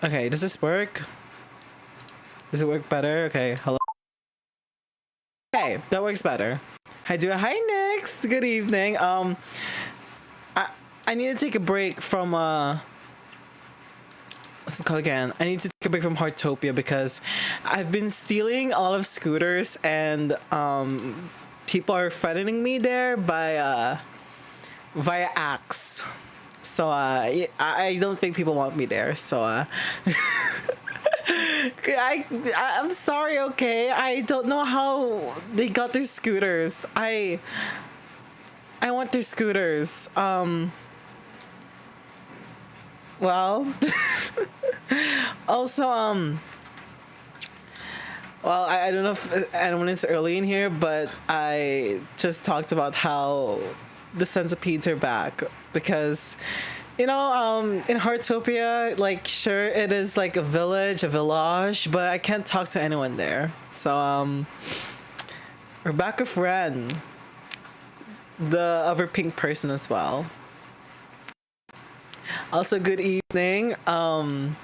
Okay, does this work? Does it work better? Okay, hello. Okay, that works better. Hi Nix. Good evening. I need to take a break from what's it called again? I need to take a break from Heartopia because I've been stealing a lot of scooters and people are threatening me there by via axe. So I don't think people want me there. So I'm sorry, okay? I don't know how they got their scooters. I want their scooters. Well, also, well, I don't know if anyone is early in here, but I just talked about how the centipedes are back because, you know, in Heartopia, like, sure, it is like a village, but I can't talk to anyone there. So, we're back with Ren, the other pink person as well. Also, good evening. Burnt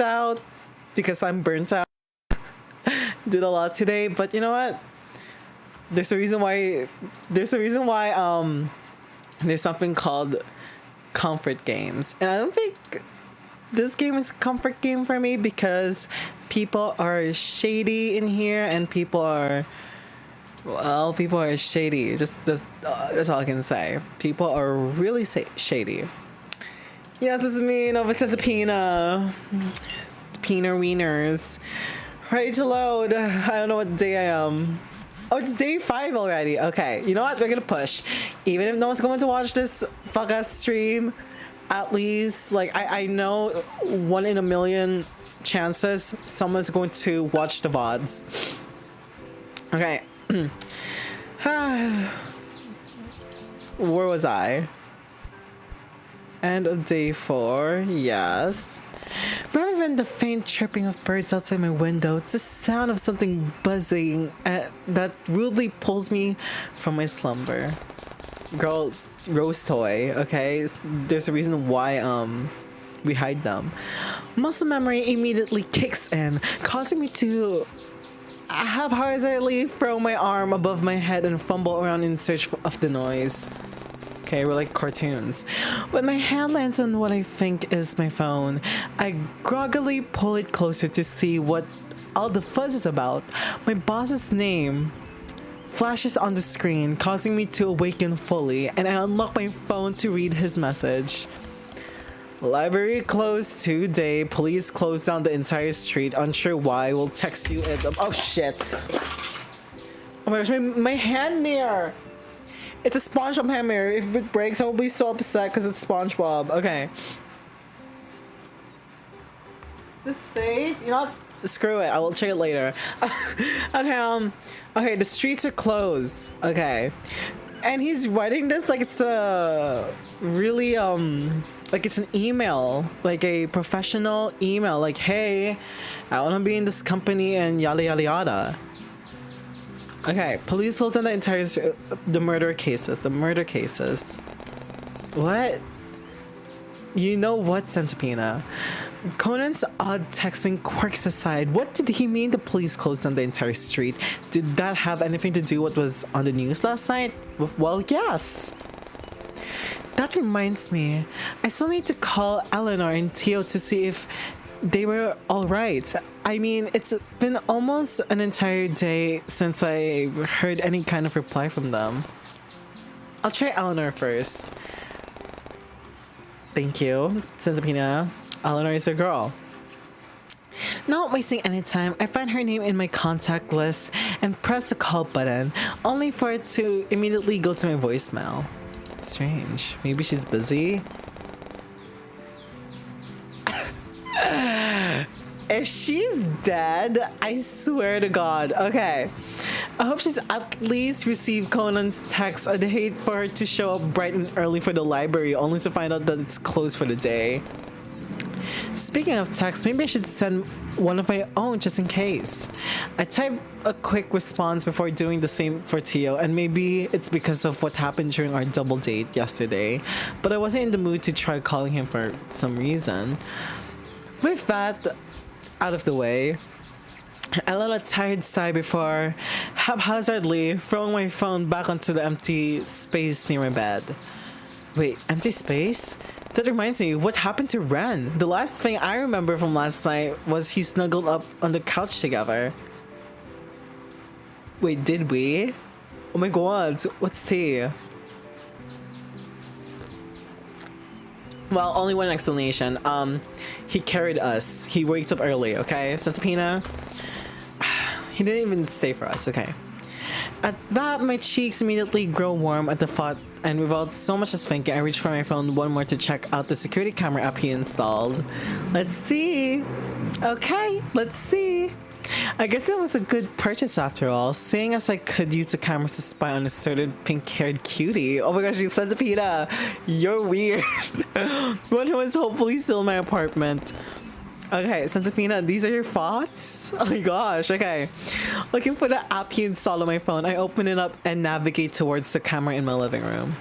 out because I'm burnt out. Did a lot today, but you know what? There's a reason why. There's something called comfort games, and I don't think this game is a comfort game for me because people are shady in here, and people are shady. Just that's all I can say. People are really shady. Yes, this is me, Nova Centipina. Pina Wieners. Ready to load. I don't know what day I am. Oh, it's day 5 already. Okay, you know what? We're gonna push. Even if no one's going to watch this fuck ass stream, at least, like, I know 1 in a million chances someone's going to watch the VODs. Okay. Where was I? End of day 4, yes. Rather than the faint chirping of birds outside my window, it's the sound of something buzzing that rudely pulls me from my slumber. Girl, Rose Toy, okay? There's a reason why we hide them. Muscle memory immediately kicks in, causing me to haphazardly throw my arm above my head and fumble around in search of the noise. Okay, we're like cartoons. When my hand lands on what I think is my phone, I groggily pull it closer to see what all the fuzz is about. My boss's name flashes on the screen, causing me to awaken fully, and I unlock my phone to read his message. Library closed today. Police closed down the entire street. Unsure why. We'll text you at the— oh shit. Oh my gosh, my hand mirror. It's a SpongeBob hand mirror. If it breaks, I will be so upset because it's SpongeBob. Okay. Is it safe? You know what? Screw it. I will check it later. Okay, okay, the streets are closed. Okay. And he's writing this like it's a really, like it's an email, like a professional email, like, hey, I want to be in this company and yada yada yada. Okay, police hold on the murder cases. What? You know what, Centipina? Conan's odd texting quirks aside, what did he mean the police closed down the entire street? Did that have anything to do with what was on the news last night? Well, yes. That reminds me, I still need to call Eleanor and Tio to see if they were all right. I mean, it's been almost an entire day since I heard any kind of reply from them. I'll try Eleanor first. Thank you, Centipina. Eleanor is a girl. Not wasting any time, I find her name in my contact list and press the call button, only for it to immediately go to my voicemail. Strange. Maybe she's busy? If she's dead, I swear to God. Okay. I hope she's at least received Conan's text. I'd hate for her to show up bright and early for the library, only to find out that it's closed for the day. Speaking of text, maybe I should send one of my own just in case. I type a quick response before doing the same for Tio, and maybe it's because of what happened during our double date yesterday, but I wasn't in the mood to try calling him for some reason. With that out of the way, I let a tired sigh before haphazardly throwing my phone back onto the empty space near my bed. Wait, empty space? That reminds me, what happened to Ren? The last thing I remember from last night was he snuggled up on the couch together. Wait, did we? Oh my god, what's tea? Well, only one explanation. He carried us. He waked up early, okay? Centipina? He didn't even stay for us, okay? At that, my cheeks immediately grow warm at the thought, and without so much as thinking, I reached for my phone one more to check out the security camera app he installed. Let's see. Okay, let's see. I guess it was a good purchase after all, seeing as I could use the cameras to spy on a certain pink-haired cutie. Oh my gosh, you Centipede, you're weird. One who is hopefully still in my apartment. Okay, Centipede, these are your thoughts? Oh my gosh, okay. Looking for the app he installed on my phone, I open it up and navigate towards the camera in my living room.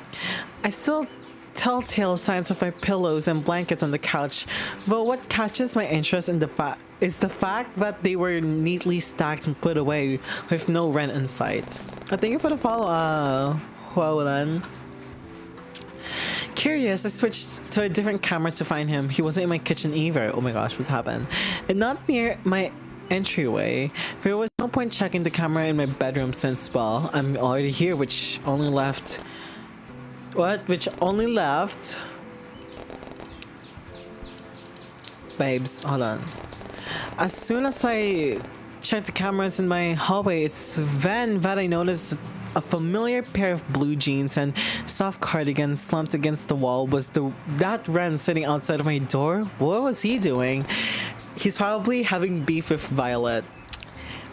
I still telltale signs of my pillows and blankets on the couch, but what catches my interest in is the fact that they were neatly stacked and put away with no rent in sight. Thank you for the follow, Hualan. Curious, I switched to a different camera to find him. He wasn't in my kitchen either. Oh my gosh, what happened? And not near my entryway. There was no point checking the camera in my bedroom since, well, I'm already here, which only left... What? Which only left... Babes, hold on. As soon as I checked the cameras in my hallway, it's then that I noticed a familiar pair of blue jeans and soft cardigan slumped against the wall. Was that Ren sitting outside of my door? What was he doing? He's probably having beef with Violet.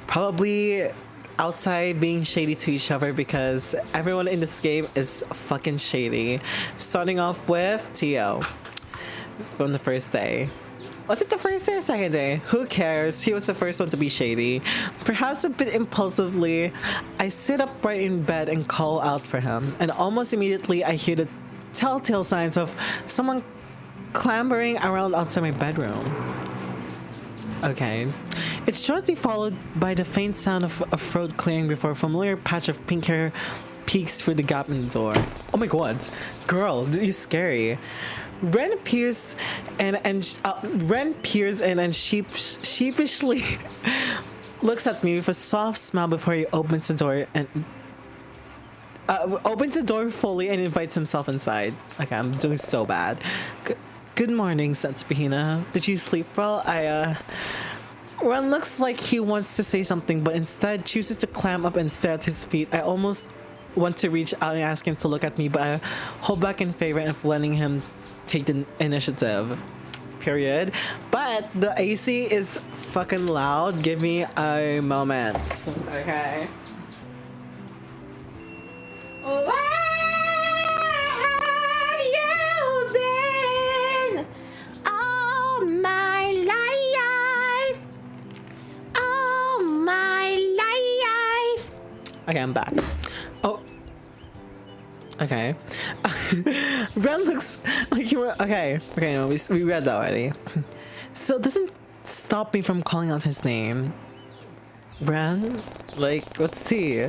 Probably outside being shady to each other because everyone in this game is fucking shady. Starting off with Tio from the first day. Was it the first day or second day? Who cares? He was the first one to be shady. Perhaps a bit impulsively, I sit up right in bed and call out for him. And almost immediately, I hear the telltale signs of someone clambering around outside my bedroom. Okay. It's shortly followed by the faint sound of a throat clearing before a familiar patch of pink hair peeks through the gap in the door. Oh my god. Girl, you're scary. Ren peers in and sheepishly looks at me with a soft smile before he opens the door and opens the door fully and invites himself inside. Okay, I'm doing so bad. Good morning, Centipede. Did you sleep well? Ren looks like he wants to say something, but instead chooses to climb up and stare at his feet. I almost want to reach out and ask him to look at me, but I hold back in favor of letting him take the initiative. Period. But the AC is fucking loud. Give me a moment. Okay. Where have you been all my life? All my life. Okay, I'm back. Oh. Okay. Ren looks like you were okay. Okay, no, we read that already. So it doesn't stop me from calling out his name. Ren? Like, what's T?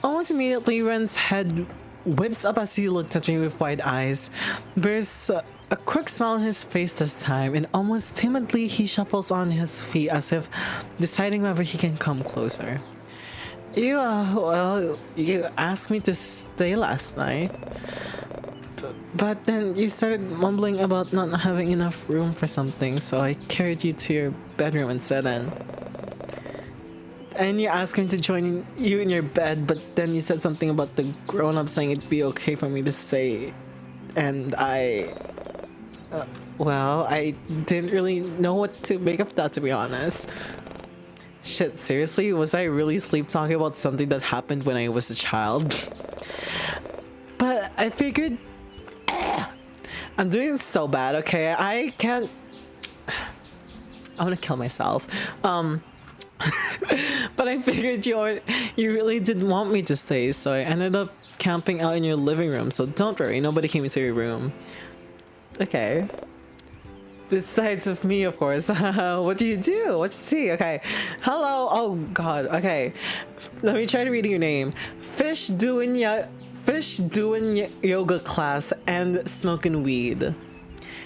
Almost immediately, Ren's head whips up as he looked at me with wide eyes. There's a quick smile on his face this time, and almost timidly he shuffles on his feet as if deciding whether he can come closer. Well, you asked me to stay last night. But then you started mumbling about not having enough room for something, so I carried you to your bedroom instead, and you asked me to join you in your bed, but then you said something about the grown-up saying it'd be okay for me to stay, and well, I didn't really know what to make of that, to be honest. Shit, seriously? Was I really sleep talking about something that happened when I was a child? But I figured... I'm doing so bad, okay? I can't I want to kill myself. But I figured you really didn't want me to stay, so I ended up camping out in your living room. So don't worry, nobody came into your room. Okay. Besides of me, of course. What do you do? What you see? Okay. Hello. Oh God. Okay. Let me try to read your name. Fish doing yoga class and smoking weed.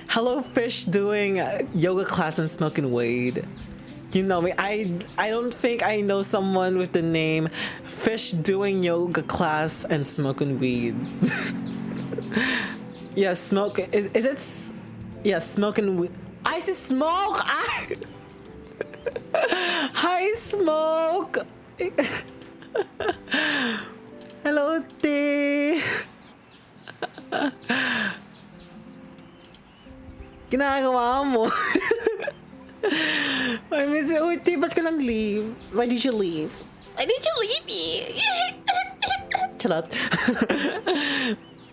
Hello, fish doing yoga class and smoking weed. You know me. I don't think I know someone with the name fish doing yoga class and smoking weed. Yeah, smoke. Is it? Yeah, smoking weed. I see smoke. Hi, smoke. Hello, T. Ginagawa mo. I miss you. Uy, ba't ka lang leave? Why did you leave? Why did you leave me? Charot.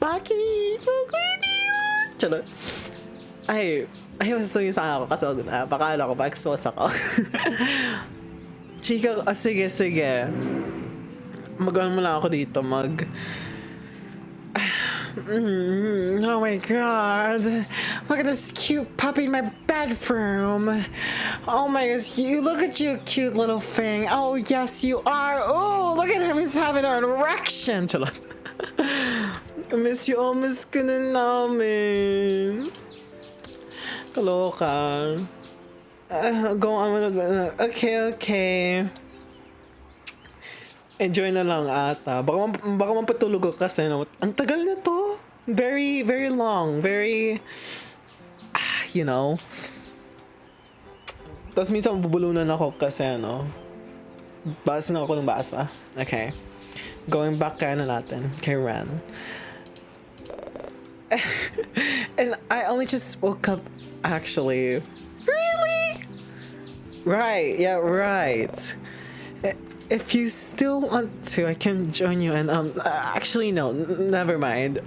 Bakit? Charot. Ay, ayaw sasabihin sa ako kasi baka ko ba-expose ako. Chika, sige, sige. Mag-on mo lang ako dito, oh my God. Look at this cute puppy in my bedroom. Oh my gosh, look at you, cute little thing. Oh yes, you are. Oh, look at him, he's having an erection. I miss you, oh, miss ka na namin. Kaloka. Go on. Okay. Enjoy na lang ata. Baka mapatulog ko kasi ang tagal na to. Very, very long. Very, you know. Tapos minsan mabubulunan ako kasi basa na ako ng basa. Okay. Going back kaya na natin. Kay Ren. And I only just woke up actually. Really? Right. Yeah, right. If you still want to, I can join you. And actually no, never mind.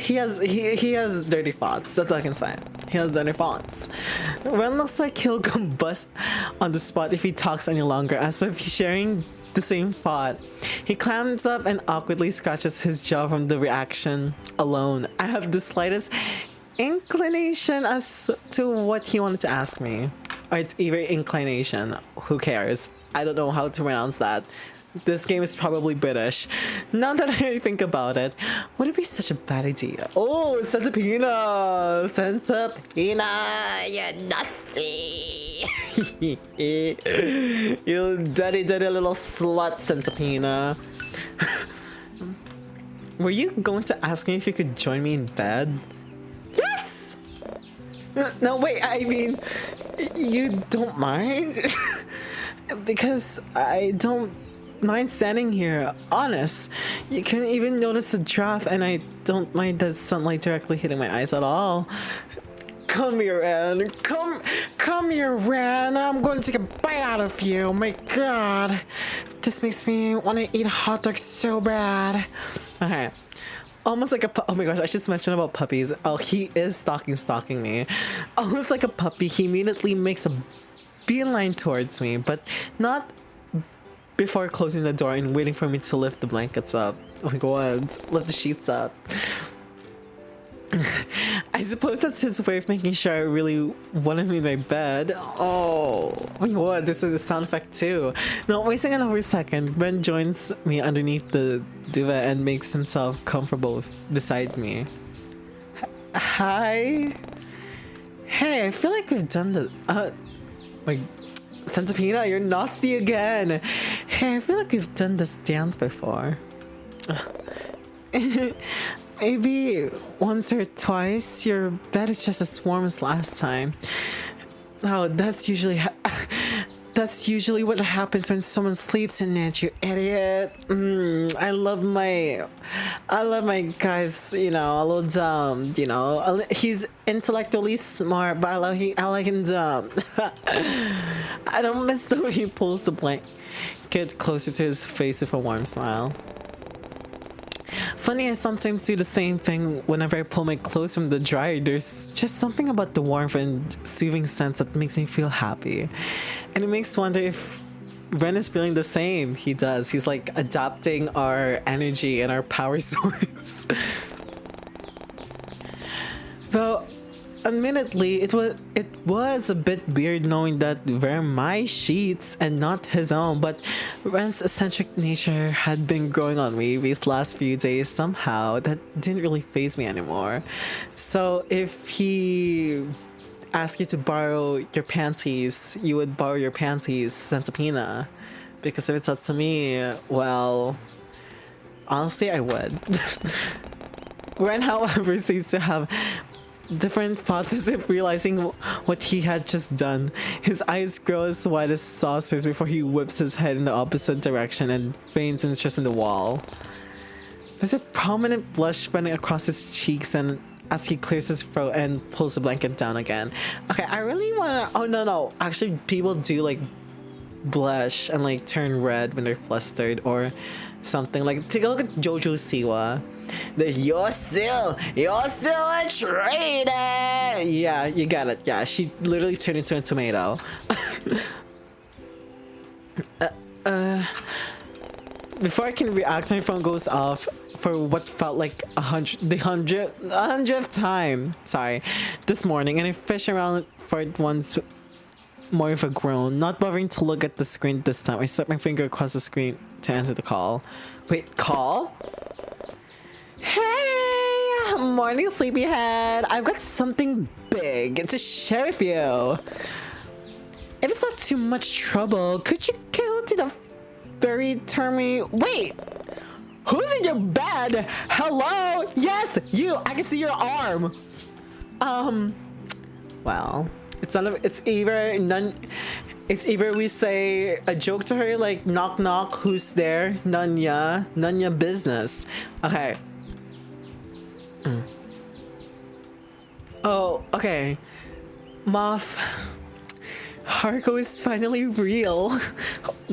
He has dirty thoughts. That's all I can say. He has dirty thoughts. Ren looks like he'll combust on the spot if he talks any longer, as if he's sharing the same thought. He climbs up and awkwardly scratches his jaw from the reaction alone. I have the slightest inclination as to what he wanted to ask me. Or it's either inclination. Who cares? I don't know how to pronounce that. This game is probably British. Now that I think about it, would it be such a bad idea? Oh, Centipina! Centipina! You nasty! You dirty little slut, Centipina. Were you going to ask me if you could join me in bed? Yes! No, wait, I mean, you don't mind? Because I don't mind standing here, honest. You can even notice the draft, and I don't mind the sunlight directly hitting my eyes at all. Come here, Ren. Come here, Ren. I'm going to take a bite out of you. Oh my God. This makes me want to eat hot dogs so bad. Okay. Almost like oh my gosh, I should mention about puppies. Oh, he is stalking me. Almost like a puppy, he immediately makes a beeline towards me, but not before closing the door and waiting for me to lift the blankets up. Oh my God, lift the sheets up. I suppose that's his way of making sure I really wanted me in my bed. Oh my God, this is a sound effect too. Not wasting another second, Ben joins me underneath the duvet and makes himself comfortable beside me. Hi. Hey, I feel like we've done the my Centipina, you're nasty again. Hey, I feel like we've done this dance before. Maybe once or twice. Your bed is just as warm as last time. Oh, that's usually what happens when someone sleeps in it, you idiot. I love my guys, a little dumb, he's intellectually smart, but I like him dumb. I don't miss the way he pulls the blanket closer to his face with a warm smile. Funny, I sometimes do the same thing whenever I pull my clothes from the dryer. There's just something about the warmth and soothing sense that makes me feel happy. And it makes me wonder if Ren is feeling the same. He does. He's like adapting our energy and our power source. Though, admittedly, it was a bit weird knowing that they're my sheets and not his own, but Ren's eccentric nature had been growing on me these last few days somehow. That didn't really faze me anymore. So if he asked you to borrow your panties, you would borrow your panties, Santapina. Because if it's up to me, well, honestly, I would. Ren, however, seems to have different thoughts as if realizing what he had just done. His eyes grow as wide as saucers before he whips his head in the opposite direction and feigns interest in the wall. There's a prominent blush spreading across his cheeks and as he clears his throat and pulls the blanket down again. Okay, I really wanna... Oh, no. Actually, people do like blush and like turn red when they're flustered or something. Like, take a look at Jojo Siwa. You're still a traitor. Yeah, you got it. Yeah, she literally turned into a tomato. Before I can react, my phone goes off for what felt like the hundredth time. Sorry, this morning, and I fish around for it once more of a groan. Not bothering to look at the screen this time, I swept my finger across the screen to answer the call. Wait, call? Hey, morning sleepyhead. I've got something big to share with you. If it's not too much trouble, could you go to the very termy... Wait, who's in your bed? Hello? Yes, you. I can see your arm. Well, it's either we say a joke to her like knock knock, who's there? None ya business. Okay. Oh, okay. Moth, Haruko is finally real.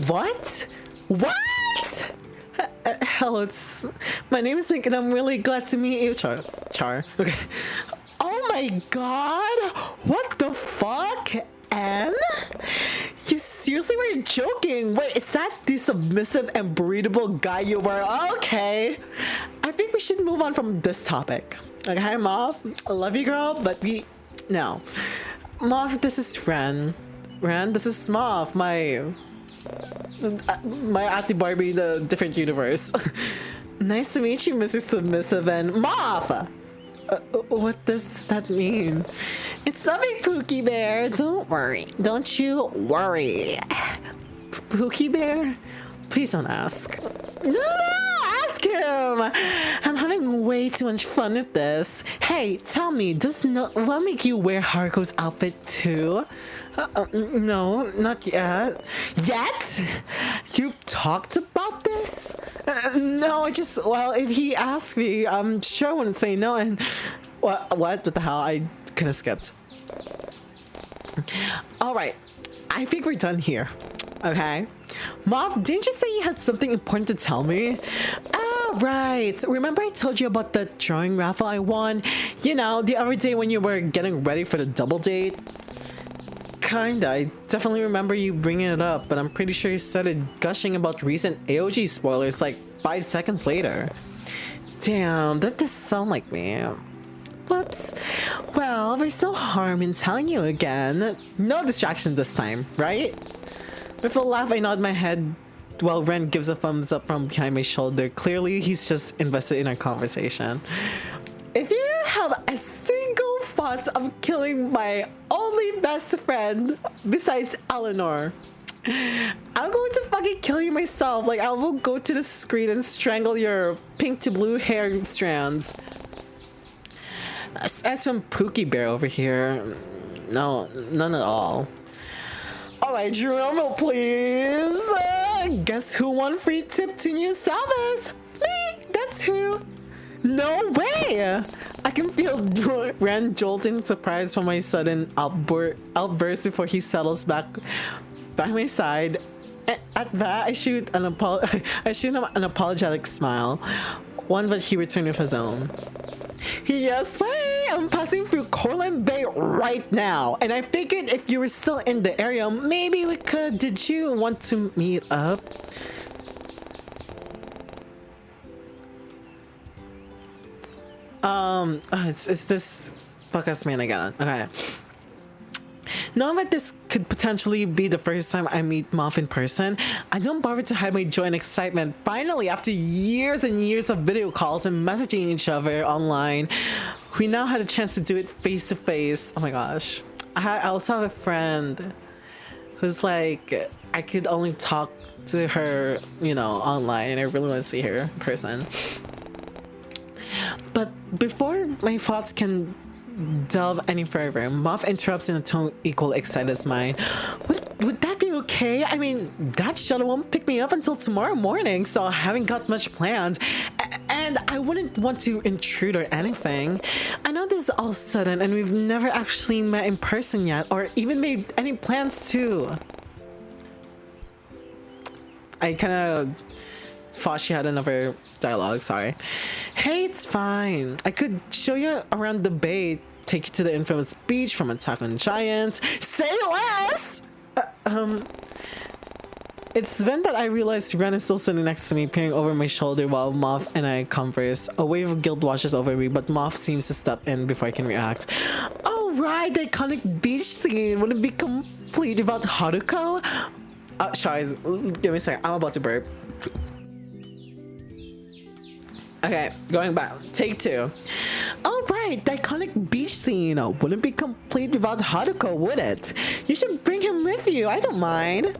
What? Hello, my name is Mink and I'm really glad to meet you. Char. Okay. Oh my god! What the fuck? Anne? You seriously were joking? Wait, is that the submissive and breedable guy you were? Okay. I think we should move on from this topic. Okay, hi Moth. I love you, girl, but no. Moth, this is Ren. Ren, this is Moth, my Ate Barbie, the different universe. Nice to meet you, Mr. Submissive and Moth! What does that mean? It's nothing, Pookie Bear. Don't worry. Don't you worry. Pookie Bear? Please don't ask. No, ask him. I'm having way too much fun with this. Hey, tell me, will make you wear Haruko's outfit too? No, not yet. Yet? You've talked about this? No, well, if he asked me, I'm sure I wouldn't say no. And what the hell? I could have skipped. All right, I think we're done here. Okay. Mom, didn't you say you had something important to tell me? Ah, right. Remember I told you about the drawing raffle I won? You know, the other day when you were getting ready for the double date? Kinda. I definitely remember you bringing it up, but I'm pretty sure you started gushing about recent AOG spoilers like 5 seconds later. Damn, that does sound like me. Whoops. Well, there's no harm in telling you again. No distraction this time, right? With a laugh, I nod my head while Ren gives a thumbs up from behind my shoulder. Clearly, he's just invested in our conversation. If you have a single thought of killing my only best friend besides Eleanor, I'm going to fucking kill you myself. Like, I will go to the screen and strangle your pink to blue hair strands. As from Pookie Bear over here, no, none at all. Alright, drumroll please. Guess who won free tip to new Salvas? Me, that's who. No way! I can feel Ren jolting surprise from my sudden outburst before he settles back by my side. At that, I shoot him an apologetic smile. one, but he returned with his own. Yes, way! I'm passing through Courland Bay right now, and I figured if you were still in the area, maybe we could. Did you want to meet up? It's this fuck-ass man again. Okay. Knowing that this could potentially be the first time I meet Moth in person, I don't bother to hide my joy and excitement. Finally, after years and years of video calls and messaging each other online, we now had a chance to do it face to face. Oh my gosh. I also have a friend who's like, I could only talk to her, you know, online, and I really want to see her in person. But before my thoughts can delve any further, Moth interrupts in a tone equal excited as mine. Would that be okay? I mean, that shuttle won't pick me up until tomorrow morning, so I haven't got much planned. And I wouldn't want to intrude or anything. I know this is all sudden and we've never actually met in person yet, or even made any plans to. I kind of thought she had another dialogue, sorry. Hey, it's fine. I could show you around the bay, take you to the infamous beach from Attack on Giants. Say less! It's then that I realized Ren is still sitting next to me, peering over my shoulder while Moth and I converse. A wave of guilt washes over me, but Moth seems to step in before I can react. Oh right, the iconic beach scene wouldn't be complete without Haruko? Sorry, give me a second. I'm about to burp. Okay, going back. Take two. All right, the iconic beach scene wouldn't be complete without Haruko, would it? You should bring him with you. I don't mind.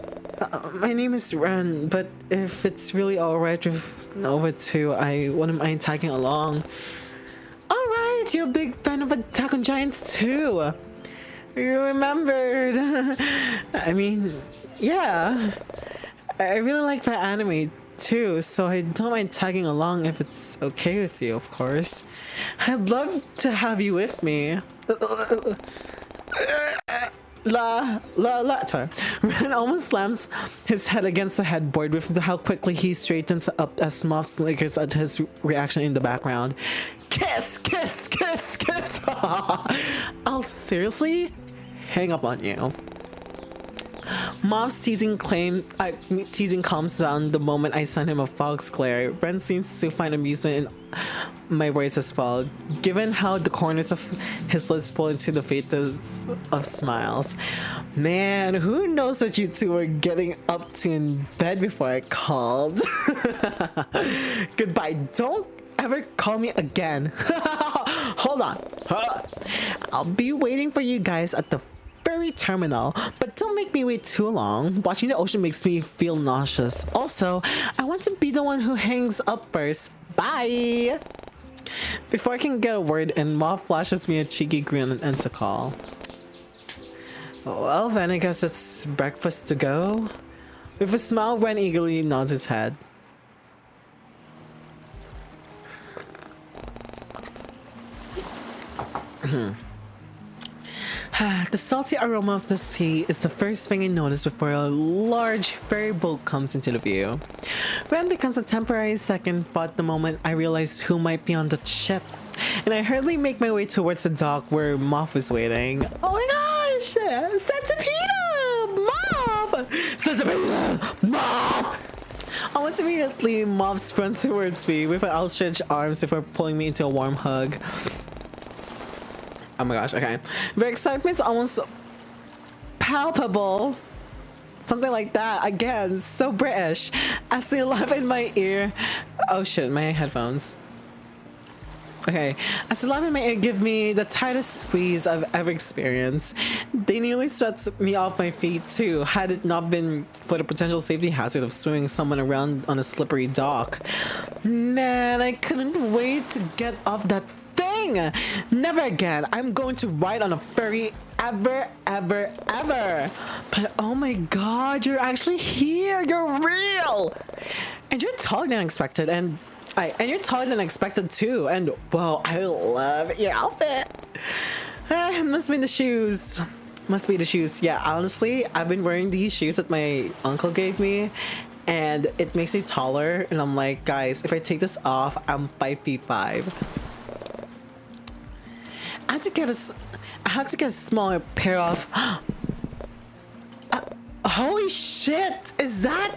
My name is Ren, but if it's really alright with Nova too, I wouldn't mind tagging along. Alright, you're a big fan of Attack on Giants too. You remembered. I mean, yeah. I really like that anime too, so I don't mind tagging along if it's okay with you, of course. I'd love to have you with me. Sorry. Ren almost slams his head against the headboard with how quickly he straightens up as Moth snickers at his reaction in the background. Kiss, kiss, kiss, kiss. I'll seriously hang up on you. Moth's teasing calms down the moment I send him a fox glare. Ren seems to find amusement in my words as well, given how the corners of his lips pull into the faces of smiles. Man, who knows what you two were getting up to in bed before I called. Goodbye. Don't ever call me again. Hold on. I'll be waiting for you guys at the ferry terminal, but don't make me wait too long. Watching the ocean makes me feel nauseous. Also, I want to be the one who hangs up first. Bye! Before I can get a word in, Moth flashes me a cheeky grin and ends the call. Well then, I guess it's breakfast to go. With a smile, Ren eagerly nods his head. The salty aroma of the sea is the first thing I notice before a large ferry boat comes into the view. Ren becomes a temporary second thought the moment I realize who might be on the ship, and I hurriedly make my way towards the dock where Moth is waiting. Oh my gosh! Centipede! Moth! Centipede! Moth! Almost immediately, Moth sprints towards me with outstretched arms before pulling me into a warm hug. Oh my gosh, okay. The excitement's almost palpable. Something like that. Again, so British. As they laugh in my ear. Oh shit, my headphones. Okay. As they laugh in my ear give me the tightest squeeze I've ever experienced. They nearly swept me off my feet too, had it not been for the potential safety hazard of swinging someone around on a slippery dock. Man, I couldn't wait to get off that thing. Never again. I'm going to ride on a ferry ever. But oh my god, you're actually here. You're real. And you're taller than expected. And you're taller than expected too. And whoa, I love your outfit. Must be the shoes. Must be the shoes. Yeah, honestly, I've been wearing these shoes that my uncle gave me. and it makes me taller. And I'm like, guys, if I take this off, I'm 5'5". I have to get a smaller pair of. Holy shit! Is that?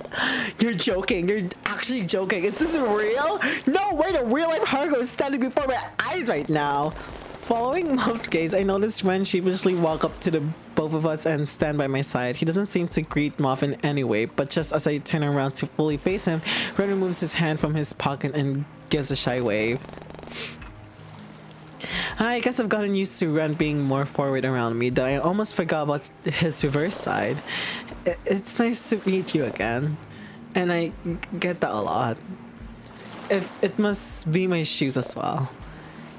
You're joking. You're actually joking. Is this real? No way! A real life Hargo is standing before my eyes right now. Following Muff's gaze, I noticed Ren sheepishly walk up to the both of us and stand by my side. He doesn't seem to greet Muff in any way, but just as I turn around to fully face him, Ren removes his hand from his pocket and gives a shy wave. I guess I've gotten used to Ren being more forward around me that I almost forgot about his reverse side. It's nice to meet you again, and I get that a lot. It must be my shoes as well.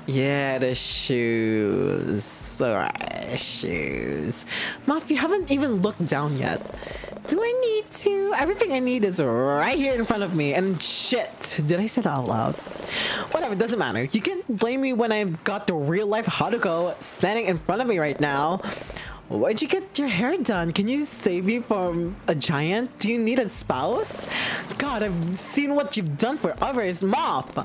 Yeah, the shoes. Alright, shoes. Muff, you haven't even looked down yet. Do I need to? Everything I need is right here in front of me. And shit, did I say that out loud? Whatever, doesn't matter. You can blame me when I've got the real life Haruko standing in front of me right now. Why'd you get your hair done? Can you save me from a giant? Do you need a spouse? God, I've seen what you've done for others, Muff.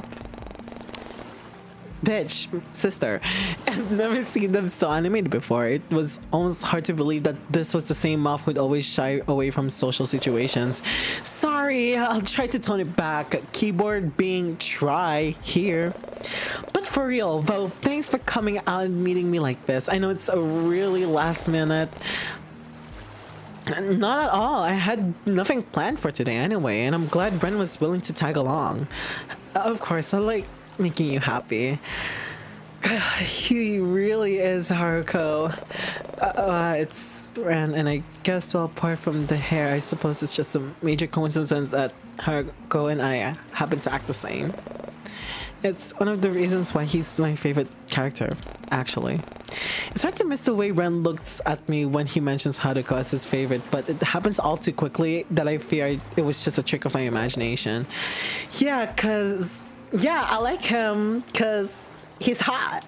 Bitch, sister. I've never seen them so animated before. It was almost hard to believe that this was the same Muff who'd always shy away from social situations. Sorry, I'll try to tone it back. Keyboard being try here. But for real, though, thanks for coming out and meeting me like this. I know it's a really last minute. Not at all. I had nothing planned for today anyway, and I'm glad Bren was willing to tag along. Of course, I like making you happy. He really is Haruko. It's Ren, and I guess, well, apart from the hair, I suppose it's just a major coincidence that Haruko and I happen to act the same. It's one of the reasons why he's my favorite character, actually. It's hard to miss the way Ren looks at me when he mentions Haruko as his favorite, but it happens all too quickly that I fear it was just a trick of my imagination. Yeah, I like him because he's hot.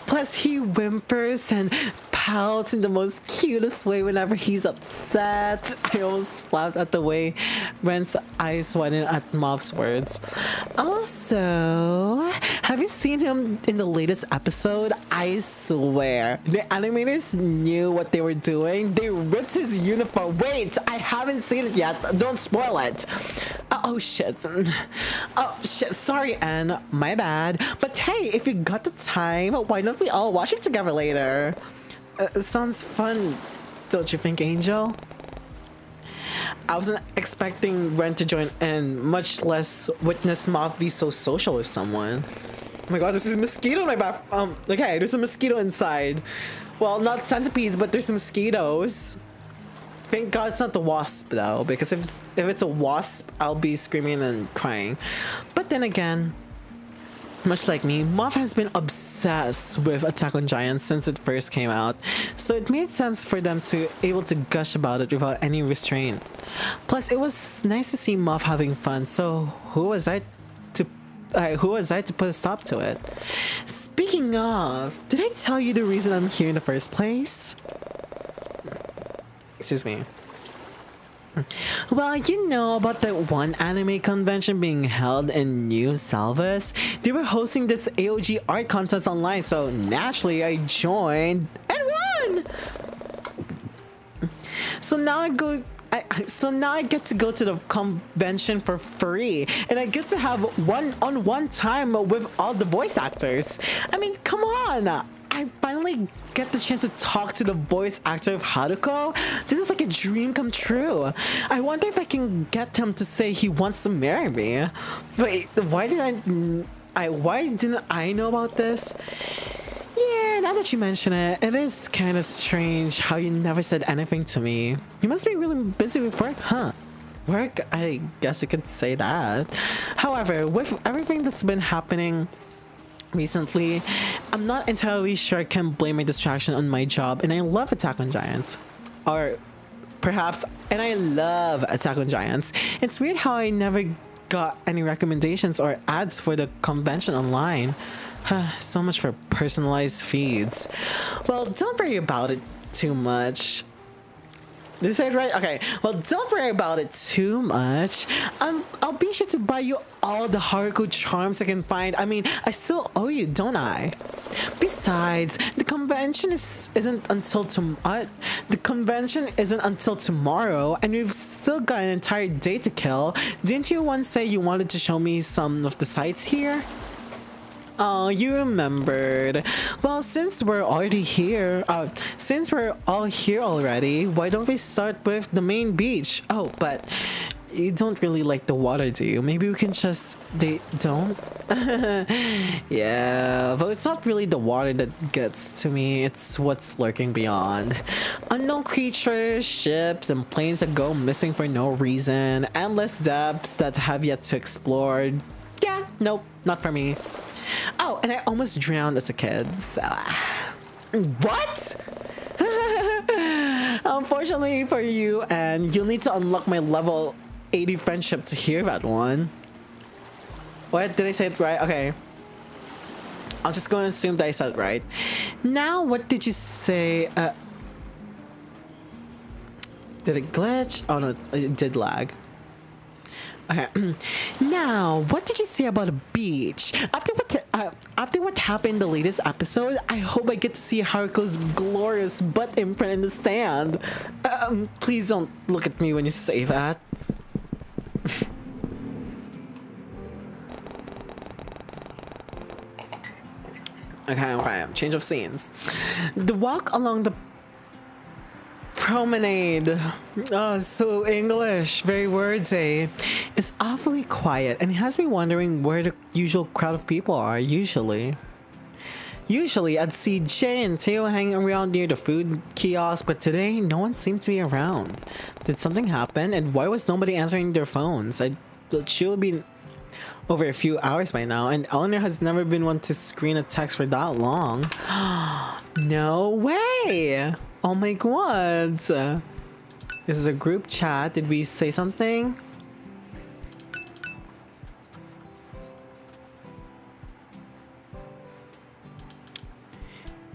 Plus, he whimpers and pouts in the most cutest way whenever he's upset. I almost laughed at the way Ren's eyes widen at Muff's words. Also, have you seen him in the latest episode? I swear, the animators knew what they were doing. They ripped his uniform. Wait, I haven't seen it yet. Don't spoil it. Oh shit. Oh shit. Sorry, Anne. My bad. But hey, if you got the time, why don't we all watch it together later? Sounds fun, don't you think, Angel? I wasn't expecting Ren to join in, much less witness Moth be so social with someone. Oh my god, there's a mosquito in my bath. Okay, there's a mosquito inside. Well, not centipedes, but there's mosquitoes. Thank God it's not the wasp though, because if it's a wasp, I'll be screaming and crying. But then again, much like me, Moth has been obsessed with Attack on Giants since it first came out, so it made sense for them to able to gush about it without any restraint. Plus, it was nice to see Moth having fun, so who was I to put a stop to it? Speaking of, did I tell you the reason I'm here in the first place? Excuse me. Well, you know about that one anime convention being held in New Salvas? They were hosting this AOG art contest online, so naturally I joined and won! So now I get to go to the convention for free, and I get to have one-on-one time with all the voice actors. I mean, come on! I finally get the chance to talk to the voice actor of Haruko. This is like a dream come true. I wonder if I can get him to say he wants to marry me. Wait, why didn't I know about this? Yeah, now that you mention it, it is kind of strange how you never said anything to me. You must be really busy with work, huh? Work? I guess you could say that. However, with everything that's been happening recently, I'm not entirely sure I can blame my distraction on my job, and I love Attack on Giants. Or perhaps, and I love Attack on Giants. It's weird how I never got any recommendations or ads for the convention online. So much for personalized feeds. Well, don't worry about it too much. Did I say it right? Okay. Well, don't worry about it too much. I'll be sure to buy you all the Haruko charms I can find. I mean, I still owe you, don't I? Besides, the convention isn't until tomorrow, and we've still got an entire day to kill. Didn't you once say you wanted to show me some of the sights here? Oh, you remembered. Well, since we're all here already, why don't we start with the main beach? Oh, but you don't really like the water, do you? Maybe we can just... They don't? Yeah, but it's not really the water that gets to me. It's what's lurking beyond. Unknown creatures, ships, and planes that go missing for no reason. Endless depths that have yet to explore. Yeah, nope, not for me. Oh, and I almost drowned as a kid. So, what? Unfortunately for you, and you'll need to unlock my level 80 friendship to hear that one. What? Did I say it right? Okay. I'll just go and assume that I said it right. Now, what did you say? Did it glitch? Oh no, it did lag. Okay. Now, what did you say about a beach? After what happened in the latest episode, I hope I get to see Haruko's glorious butt imprint in the sand. Please don't look at me when you say that. Okay. Change of scenes. The walk along the promenade, oh, so English, very wordsy, it's awfully quiet and it has me wondering where the usual crowd of people are. Usually I'd see Jay and Teo hanging around near the food kiosk, but today no one seemed to be around. Did something happen, and why was nobody answering their phones? It should have been over a few hours by now, and Eleanor has never been one to screen a text for that long. No way! Oh my god! This is a group chat. Did we say something?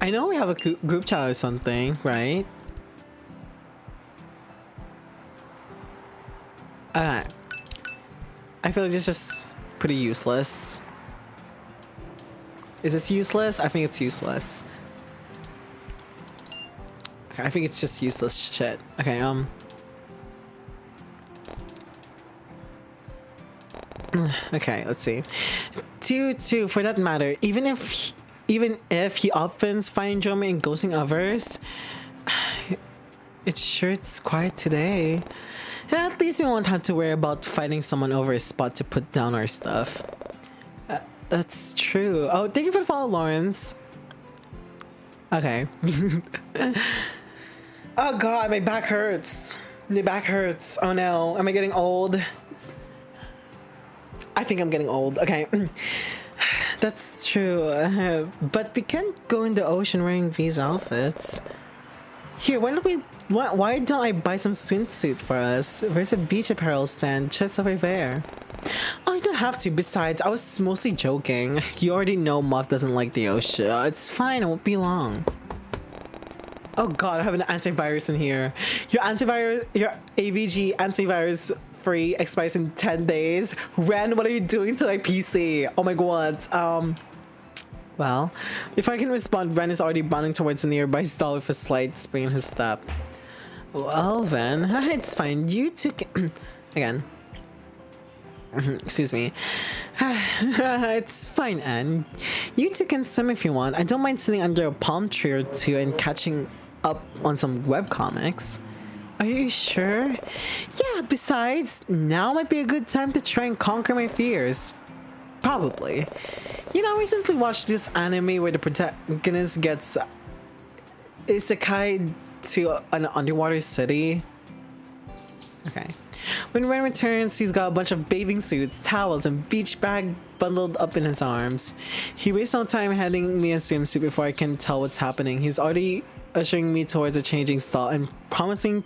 I know we have a group chat or something, right? I feel like it's just pretty useless. Is this useless? I think it's useless. I think it's just useless shit. Okay, okay, let's see. Two, for that matter, even if he often finds enjoyment in ghosting others, it's quiet today. At least we won't have to worry about finding someone over a spot to put down our stuff. That's true. Oh, thank you for the follow, Lawrence. Okay. Oh god, my back hurts. My back hurts. Oh no, am I getting old? I think I'm getting old. Okay. That's true. But we can't go in the ocean wearing these outfits. Here, why don't I buy some swimsuits for us? There's a beach apparel stand just over there. Oh, you don't have to. Besides, I was mostly joking. You already know Moth doesn't like the ocean. It's fine, it won't be long. Oh god, I have an antivirus in here. Your AVG antivirus free expires in 10 days. Ren, what are you doing to my PC? Oh my god. Well, if I can respond, Ren is already bounding towards a nearby stall with a slight spring in his step. Well then, it's fine. You two can... Again. Excuse me. It's fine, Anne. You two can swim if you want. I don't mind sitting under a palm tree or two and catching up on some webcomics. Are you sure? Yeah, besides, now might be a good time to try and conquer my fears. Probably. You know, I recently watched this anime where the protagonist gets isekai to an underwater city. Okay. When Ren returns, he's got a bunch of bathing suits, towels, and beach bag bundled up in his arms. He wastes no time handing me a swimsuit before I can tell what's happening. He's already ushering me towards a changing stall and promising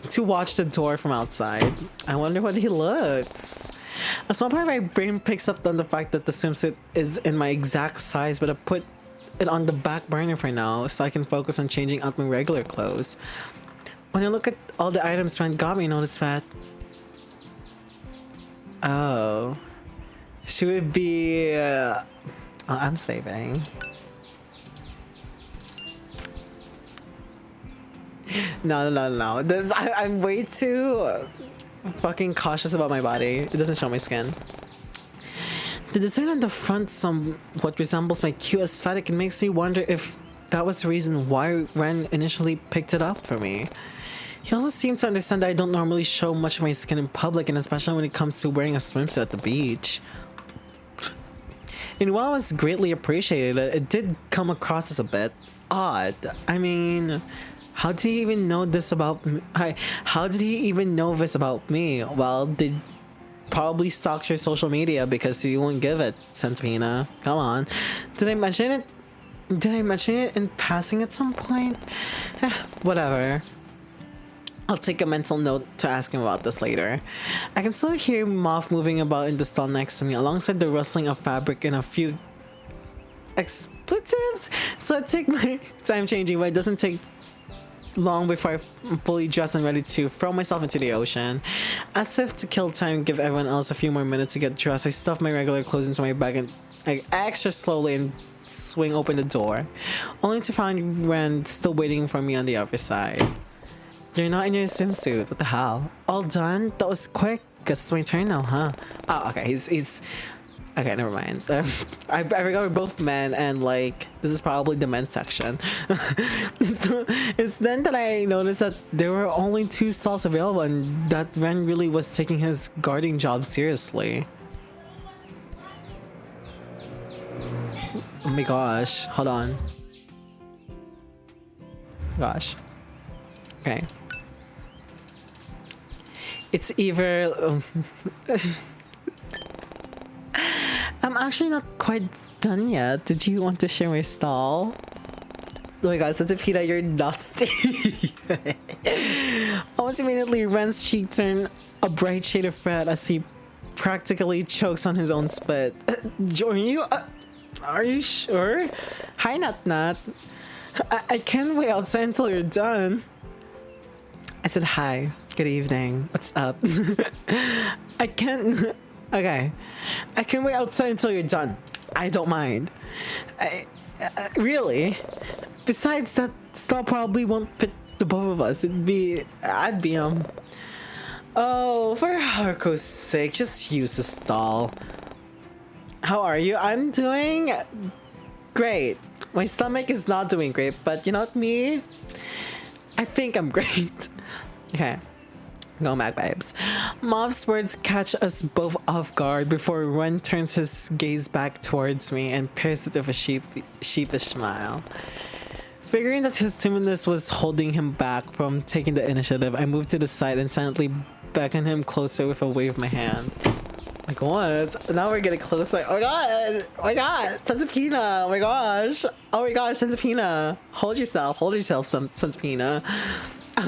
to watch the door from outside. I wonder what he looks. At some point, my brain picks up on the fact that the swimsuit is in my exact size, but I put it on the back burner for now so I can focus on changing out my regular clothes. When I look at all the items Ren got me, I notice that. Oh. Should it be... oh, I'm saving. No. I'm way too fucking cautious about my body. It doesn't show my skin. The design on the front somewhat resembles my cute aesthetic and makes me wonder if that was the reason why Ren initially picked it up for me. He also seems to understand that I don't normally show much of my skin in public, and especially when it comes to wearing a swimsuit at the beach. And while I was greatly appreciated, it did come across as a bit odd. I mean, how did he even know this about me? How did he even know this about me? Well, they probably stalked your social media because you won't give it, Centipina. Come on. Did I mention it? Did I mention it in passing at some point? Whatever. I'll take a mental note to ask him about this later. I can still hear Moth moving about in the stall next to me, alongside the rustling of fabric and a few expletives. So I take my time changing, but it doesn't take long before I'm fully dressed and ready to throw myself into the ocean. As if to kill time and give everyone else a few more minutes to get dressed, I stuff my regular clothes into my bag and extra slowly and swing open the door, only to find Ren still waiting for me on the other side. You're not in your swimsuit. What the hell? All done? That was quick. Guess it's my turn now, huh? Oh, okay. He's okay. Never mind. I forgot we're both men, and like this is probably the men's section. So it's then that I noticed that there were only 2 stalls available, and that Ren really was taking his guarding job seriously. Oh my gosh! Hold on. Gosh. Okay. It's either I'm actually not quite done yet. Did you want to share my stall? Oh my god, Centipede, you're nasty. Almost immediately, Ren's cheek turned a bright shade of red as he practically chokes on his own spit. Are you sure? Hi, Nat. I can't wait outside until you're done. I said hi. Good evening. What's up? I can't... Okay. I can wait outside until you're done. I don't mind. Really? Besides, that stall probably won't fit the both of us. I'd be, Oh, for Haruko's sake, just use the stall. How are you? I'm doing great. My stomach is not doing great, but you know what, me? I think I'm great. Okay. Go back, babes. Moth's words catch us both off guard before Ren turns his gaze back towards me and pairs it with a sheepish smile. Figuring that his timidness was holding him back from taking the initiative, I moved to the side and silently beckoned him closer with a wave of my hand. Like, what? Now we're getting closer. Oh my god! Oh my god! Centipina! Oh my gosh! Oh my gosh, Centipina! Hold yourself, Centipina.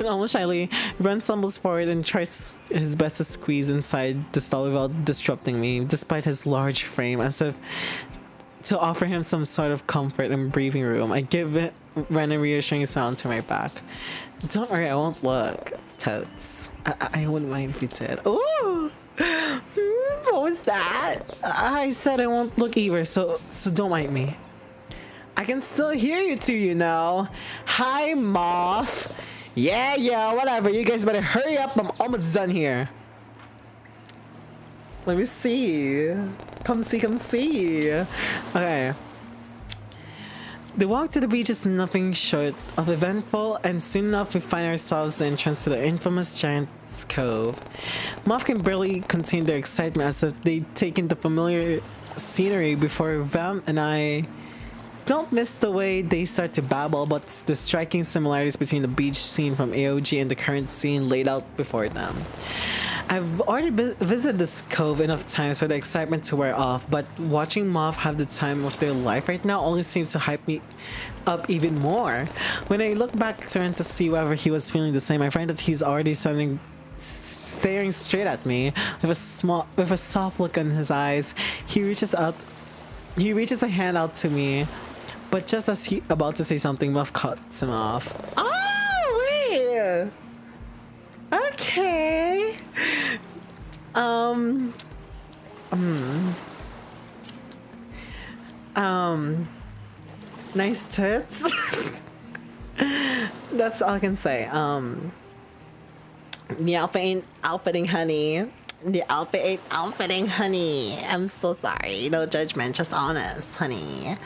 Almost shyly, Ren stumbles forward and tries his best to squeeze inside the stall without disrupting me, despite his large frame, as if to offer him some sort of comfort and breathing room. I give Ren a reassuring sound to my back. Don't worry, I won't look. Totes. I wouldn't mind if you did. Ooh! What was that? I said I won't look either, so don't mind me. I can still hear you two, you know. Hi, Moth. Yeah, whatever. You guys better hurry up. I'm almost done here. Let me see. Come see. Okay. The walk to the beach is nothing short of eventful, and soon enough we find ourselves the entrance to the infamous Giant's Cove. Moth can barely contain their excitement as if they take in the familiar scenery before them and I don't miss the way they start to babble about the striking similarities between the beach scene from AOG and the current scene laid out before them. I've already visited this cove enough times for the excitement to wear off, but watching Moth have the time of their life right now only seems to hype me up even more. When I look back to see whether he was feeling the same, I find that he's already staring straight at me with a soft look in his eyes. He reaches a hand out to me, but just as he about to say something, Moth cuts him off. Oh wait! Okay. Um. Nice tits. That's all I can say. The outfit ain't outfitting, honey. The outfit ain't outfitting, honey. I'm so sorry. No judgment, just honest, honey.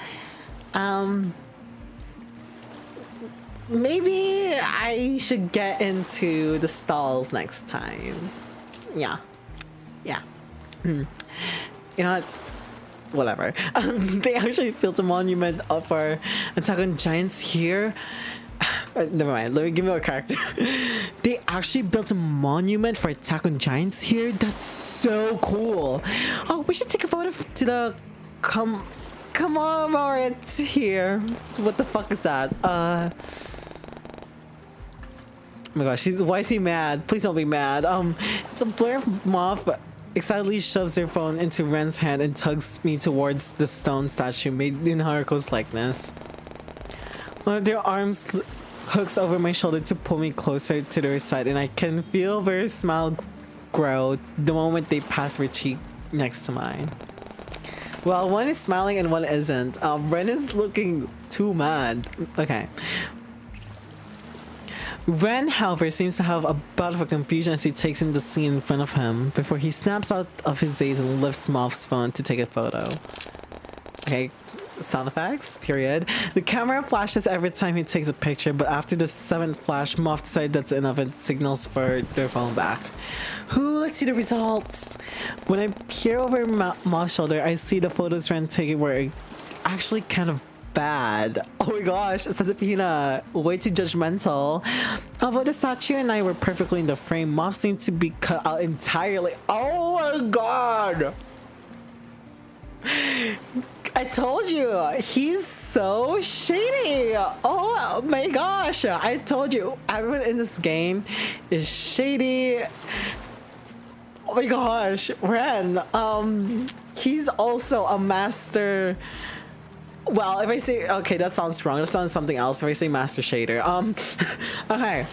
Maybe I should get into the stalls next time. Yeah. You know what? Whatever. They actually built a monument for Attack on Giants here. Never mind. Let me give you a character. They actually built a monument for Attack on Giants here. That's so cool. Oh, we should take a photo to the commemorate here. What the fuck is that? Oh my gosh, why is he mad? Please don't be mad. It's a blur of moth excitedly shoves their phone into Ren's hand and tugs me towards the stone statue made in Haruko's likeness. One of their arms hooks over my shoulder to pull me closer to their side, and I can feel their smile grow the moment they pass their cheek next to mine. Well, one is smiling and one isn't. Ren is looking too mad. Okay. Ren, however, seems to have a bout of a confusion as he takes in the scene in front of him before he snaps out of his daze and lifts Moth's phone to take a photo. Okay, sound effects, period. The camera flashes every time he takes a picture, but after the 7th flash, Moth decides that's enough and signals for their phone back. Let's see the results. When I peer over Moth's shoulder, I see the photos Ren taken were actually kind of bad. Oh my gosh, Centipedes, way too judgmental. Although the statue and I were perfectly in the frame, Moth seemed to be cut out entirely. Oh my god! I told you, he's so shady. Oh my gosh, I told you, everyone in this game is shady. Oh my gosh, Ren, he's also a master. Well, if I say, okay, that sounds wrong. That sounds something else. If I say master shader, okay.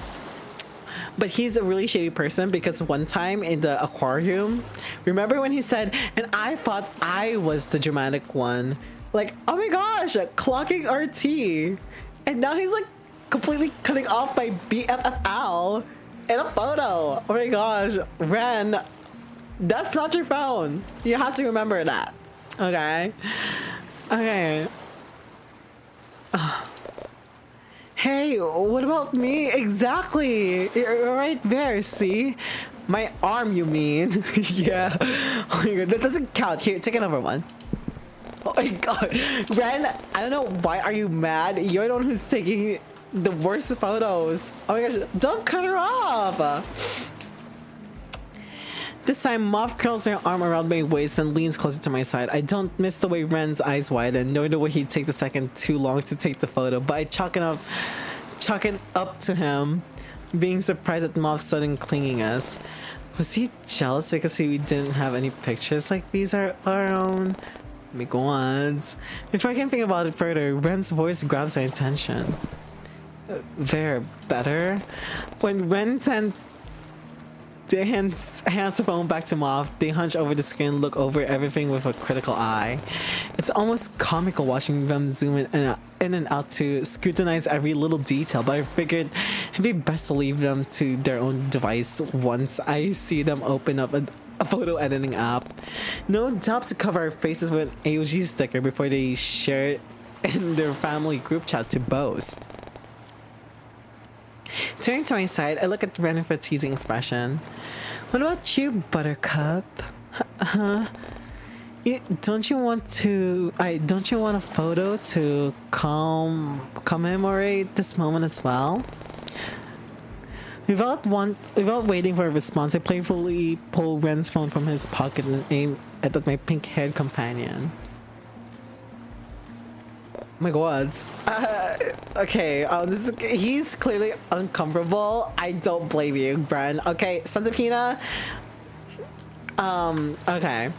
But he's a really shady person because one time in the aquarium, remember when he said, and I thought I was the dramatic one. Like, oh my gosh, clocking our tea. And now he's like completely cutting off my BFFL in a photo. Oh my gosh, Ren, that's not your phone. You have to remember that. Okay. Okay. Hey, what about me? Exactly. You're right there, see? My arm, you mean? Yeah. Oh my god, that doesn't count. Here, take another one. Oh my god. Ren, I don't know why are you mad? You're the one who's taking the worst photos. Oh my gosh, don't cut her off. This time, Moth curls her arm around my waist and leans closer to my side. I don't miss the way Ren's eyes widen, nor the way he takes a second too long to take the photo, but I chalk it up to him, being surprised at Moth's sudden clinginess. Was he jealous because we didn't have any pictures like these are our own? Me go on. Before I can think about it further, Ren's voice grabs our attention. They're better? When Ren sent hands the phone back to Moth, they hunch over the screen and look over everything with a critical eye. It's almost comical watching them zoom in and out to scrutinize every little detail, but I figured it'd be best to leave them to their own device once I see them open up a photo editing app. No doubt to cover our faces with an AOG sticker before they share it in their family group chat to boast. Turning to my side, I look at Ren with a teasing expression. What about you, Buttercup? Huh? Don't you want a photo to commemorate this moment as well? Without waiting for a response, I playfully pull Ren's phone from his pocket and aim at my pink-haired companion. Oh my god. Okay, he's clearly uncomfortable. I don't blame you, Bren. Okay, Santapina, Okay.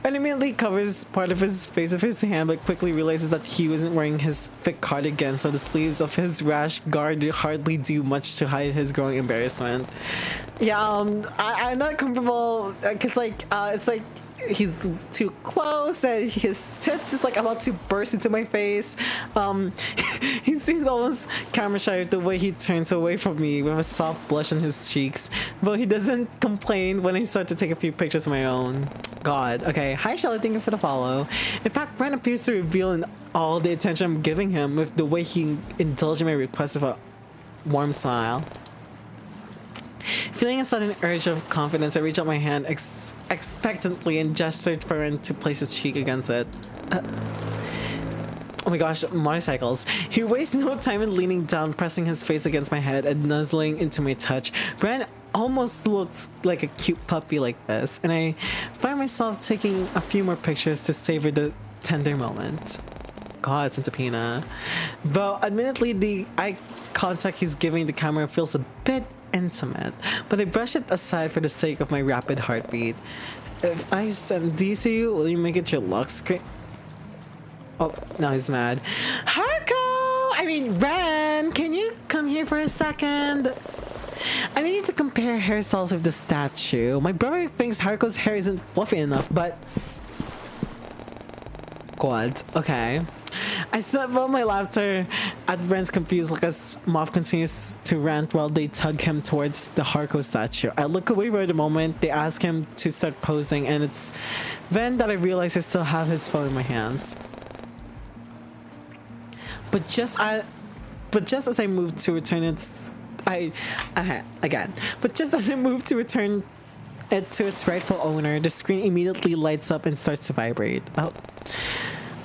And immediately covers part of his face with his hand, but quickly realizes that he wasn't wearing his thick cardigan, so the sleeves of his rash guard hardly do much to hide his growing embarrassment. Yeah, I'm not comfortable, because, like, it's like he's too close and his tits is like about to burst into my face. He seems almost camera shy with the way he turns away from me with a soft blush on his cheeks, but he doesn't complain when I start to take a few pictures of my own. God. Okay, hi Shelly, thank you for the follow. In fact, Brent appears to reveal in all the attention I'm giving him with the way he indulged in my request of a warm smile. Feeling a sudden urge of confidence, I reached out my hand expectantly and gestured for him to place his cheek against it. Oh my gosh, motorcycles. He wastes no time in leaning down, pressing his face against my head and nuzzling into my touch. Brand almost looks like a cute puppy like this, and I find myself taking a few more pictures to savor the tender moment. God, Centipina. Though admittedly the eye contact he's giving the camera feels a bit intimate, but I brush it aside for the sake of my rapid heartbeat. If I send these to you, will you make it your lock screen? Oh, now he's mad. Haruko! I mean, Ren, can you come here for a second? I need to compare hairstyles with the statue. My brother thinks Haruko's hair isn't fluffy enough, but... God, okay. I stifle my laughter at Ren's confused look as Moth continues to rant while they tug him towards the Haruko statue. I look away for the moment they ask him to start posing, and it's then that I realize I still have his phone in my hands. But just as I move to return it to its rightful owner, the screen immediately lights up and starts to vibrate. Oh.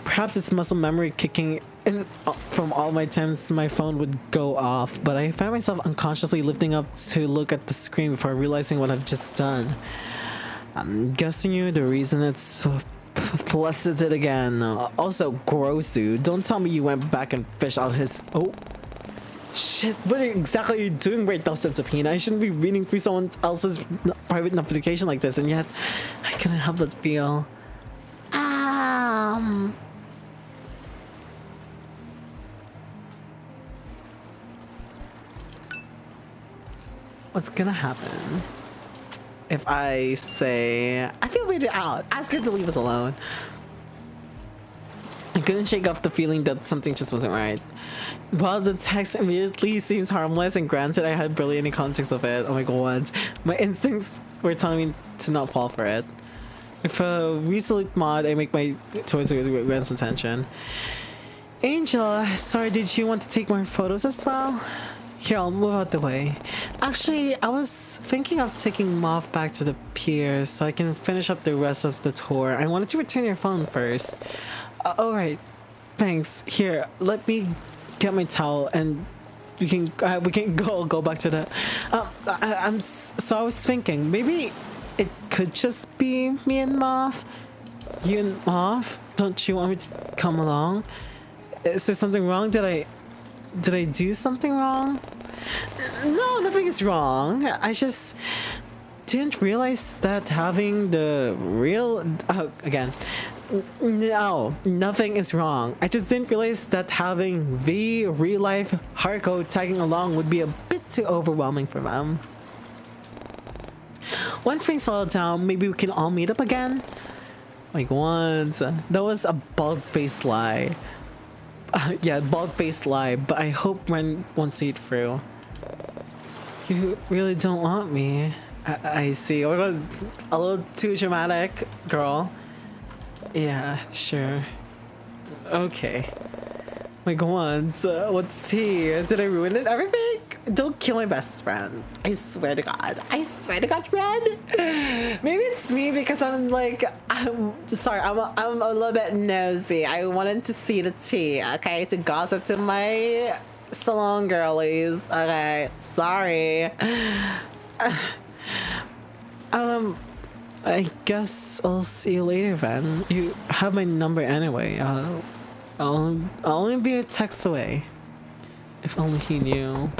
Perhaps it's muscle memory kicking in from all my attempts my phone would go off, but I found myself unconsciously lifting up to look at the screen before realizing what I've just done. I'm guessing you the reason it's flustered again. Also, gross, dude. Don't tell me you went back and fished out his... Oh. Shit, what exactly are you doing right now, Centipede? I shouldn't be reading through someone else's private notification like this, and yet I couldn't help but feel... What's gonna happen if I say, I feel weirded out, ask her to leave us alone? I couldn't shake off the feeling that something just wasn't right. While the text immediately seems harmless, and granted I had barely any context of it, oh my god, my instincts were telling me to not fall for it. If a reselect mod, I make my towards Ren's attention. Angel, sorry, did you want to take more photos as well? Here, I'll move out the way. Actually, I was thinking of taking Moth back to the pier so I can finish up the rest of the tour. I wanted to return your phone first. Alright, thanks. Here, let me get my towel and we can go back to the... So I was thinking, maybe it could just be me and Moth. You and Moth? Don't you want me to come along? Is there something wrong? Did I do something wrong? No, nothing is wrong. I just didn't realize that having the real... again. No, nothing is wrong. I just didn't realize that having the real-life Haruko tagging along would be a bit too overwhelming for them. When things settle down, maybe we can all meet up again? Like once. That was a bald-faced lie. Yeah, bald-faced lie, but I hope Ren won't see it through. You really don't want me. I see. Oh my god, a little too dramatic, girl. Yeah, sure. Okay. Like, once, what's tea? Did I ruin it? Everything? Don't kill my best friend. I swear to God. I swear to God, Red. Maybe it's me because I'm like, I'm a little bit nosy. I wanted to see the tea, okay? To gossip to my salon girlies. Okay, sorry. I guess I'll see you later then. You have my number anyway. I'll only be a text away. If only he knew.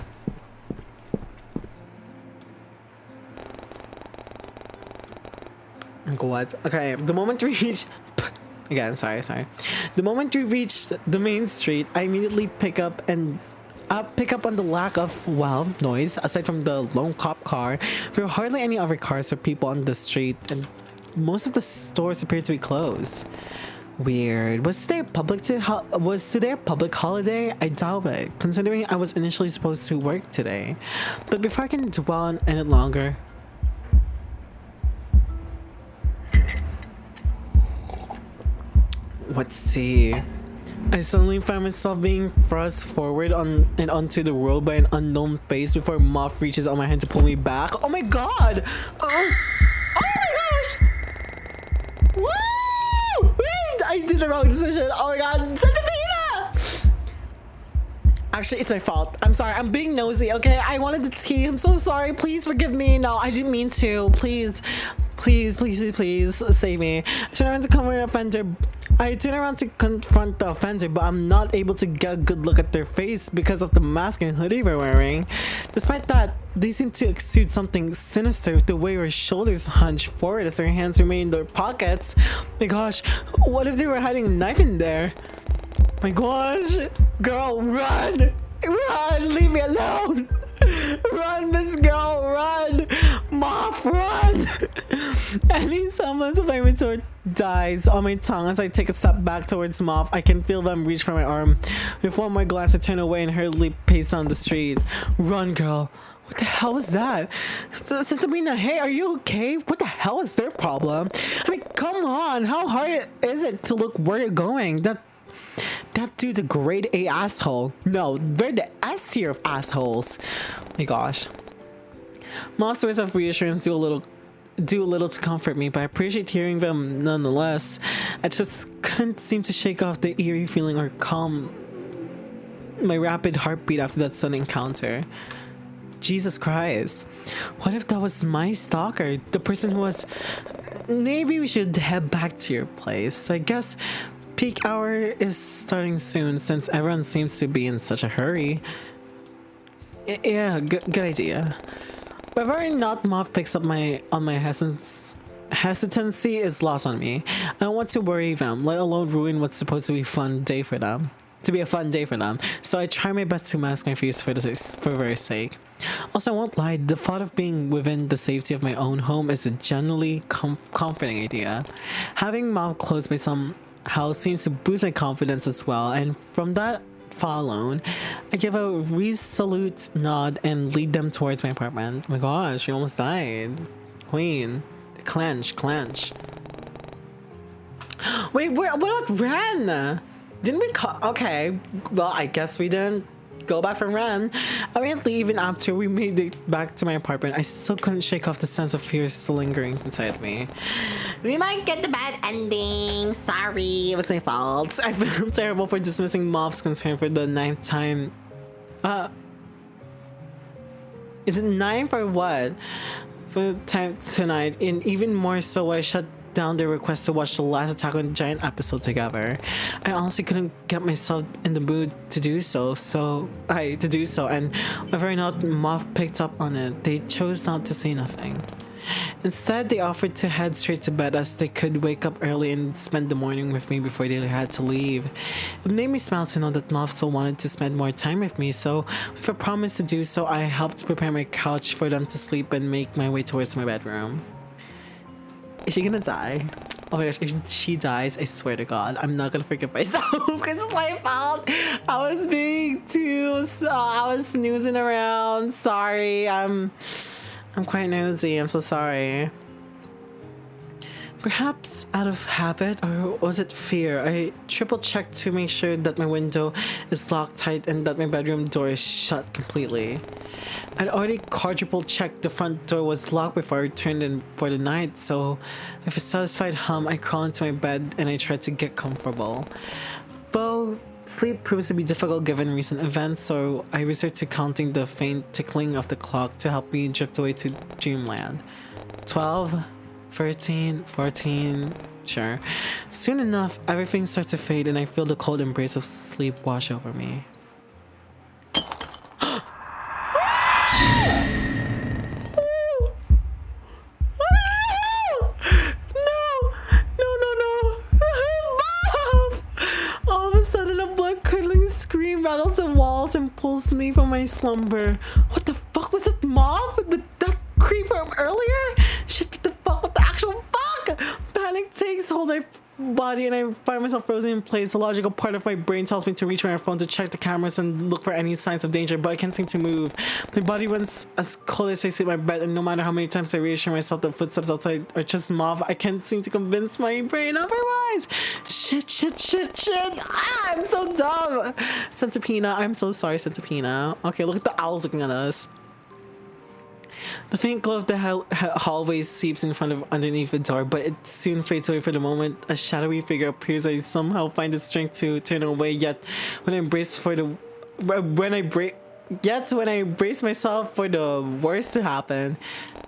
What? Okay, the moment we reach... Again, sorry. The moment we reach the main street, I immediately pick up on the lack of, well, noise. Aside from the lone cop car, there were hardly any other cars or people on the street, and most of the stores appear to be closed. Weird. Was today a public holiday? I doubt it, considering I was initially supposed to work today. But before I can dwell on it longer, let's see. I suddenly found myself being thrust forward onto the road by an unknown face before Moth reaches on my hand to pull me back. Oh my god! Oh my gosh! Woo! Wait! I did the wrong decision. Oh my god! Centipede! Actually, it's my fault. I'm sorry. I'm being nosy, okay? I wanted the tea. I'm so sorry. Please forgive me. No, I didn't mean to. Please save me. I turn around to confront the offender, but I'm not able to get a good look at their face because of the mask and hoodie we're wearing. Despite that, they seem to exude something sinister with the way her shoulders hunch forward as her hands remain in their pockets. My gosh, what if they were hiding a knife in there? My gosh, girl, run! Run! Leave me alone! Run, Miss Girl, run! Moth, run! Any semblance of my retort dies on my tongue as I take a step back towards Moth. I can feel them reach for my arm. With one more glance, I turn away and hurriedly pace down the street. Run, girl. What the hell was that? Sabrina, hey, are you okay? What the hell is their problem? I mean, come on. How hard is it to look where you're going? That dude's a grade A asshole. No, they're the S tier of assholes. My gosh. Moth's words of reassurance do a little to comfort me, but I appreciate hearing them nonetheless. I just couldn't seem to shake off the eerie feeling or calm my rapid heartbeat after that sudden encounter. Jesus Christ. What if that was my stalker? The person who was... Maybe we should head back to your place. I guess peak hour is starting soon since everyone seems to be in such a hurry. Yeah, good idea. Whether or not Moth picks up my hesitancy is lost on me. I don't want to worry them, let alone ruin what's supposed to be a fun day for them. So I try my best to mask my face for their sake. Also, I won't lie, the thought of being within the safety of my own home is a genuinely comforting idea. Having Moth close by somehow seems to boost my confidence as well, and from that thought alone, I give a resolute nod and lead them towards my apartment. Oh my gosh, she almost died. Queen. Clench. Wait, what about Ren? Didn't we okay, well, I guess we didn't go back from Ren. I mean, even after we made it back to my apartment, I still couldn't shake off the sense of fear still lingering inside me. We might get the bad ending. Sorry, it was my fault. I feel terrible for dismissing Moth's concern for the 9th time. Is it 9th or what? For the time tonight, and even more so, I shut down their request to watch the last Attack on the Giant episode together. I honestly couldn't get myself in the mood to do so, and whether or not Moth picked up on it, they chose not to say nothing. Instead, they offered to head straight to bed as they could wake up early and spend the morning with me before they had to leave. It made me smile to know that Moth still wanted to spend more time with me, so with a promise to do so, I helped prepare my couch for them to sleep and make my way towards my bedroom. Is she gonna die? Oh my gosh, if she dies, I swear to God, I'm not gonna forgive myself because it's my fault. I was snoozing around. Sorry, I'm quite nosy. I'm so sorry. Perhaps out of habit, or was it fear? I triple checked to make sure that my window is locked tight and that my bedroom door is shut completely. I'd already quadruple checked the front door was locked before I returned in for the night, so with a satisfied hum, I crawl into my bed and I try to get comfortable. Though sleep proves to be difficult given recent events, so I resort to counting the faint tickling of the clock to help me drift away to dreamland. 12, 13, 14, sure. Soon enough, everything starts to fade and I feel the cold embrace of sleep wash over me. No! rattles the walls and pulls me from my slumber. What the fuck was that moth? That creep from earlier? Shit, what the fuck? What the actual fuck? Panic takes hold of my body and I find myself frozen in place. The logical part of my brain tells me to reach my phone to check the cameras and look for any signs of danger, but I can't seem to move. My body runs as cold as I sit in my bed, and no matter how many times I reassure myself that footsteps outside are just moth, I can't seem to convince my brain otherwise. Shit. Ah, I'm so dumb. Centipena, I'm so sorry, Centipena. Okay, look at the owls looking at us. The faint glow of the hallway seeps in front of underneath the door, but it soon fades away for the moment. A shadowy figure appears. I somehow find the strength to turn away, yet when I brace myself for the worst to happen,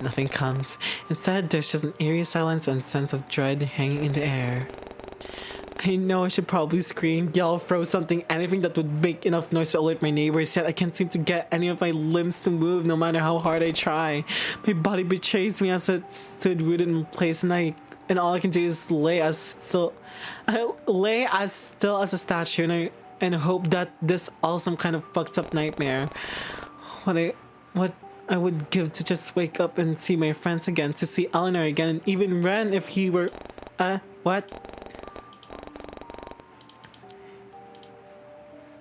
nothing comes. Instead, there's just an eerie silence and sense of dread hanging in the air. I know I should probably scream, yell, throw something, anything that would make enough noise to alert my neighbors, yet I can't seem to get any of my limbs to move no matter how hard I try. My body betrays me as it stood rooted in place, and all I can do is lay as still as a statue and hope that this all some kind of fucked up nightmare. What I would give to just wake up and see my friends again, to see Eleanor again, and even Ren if he were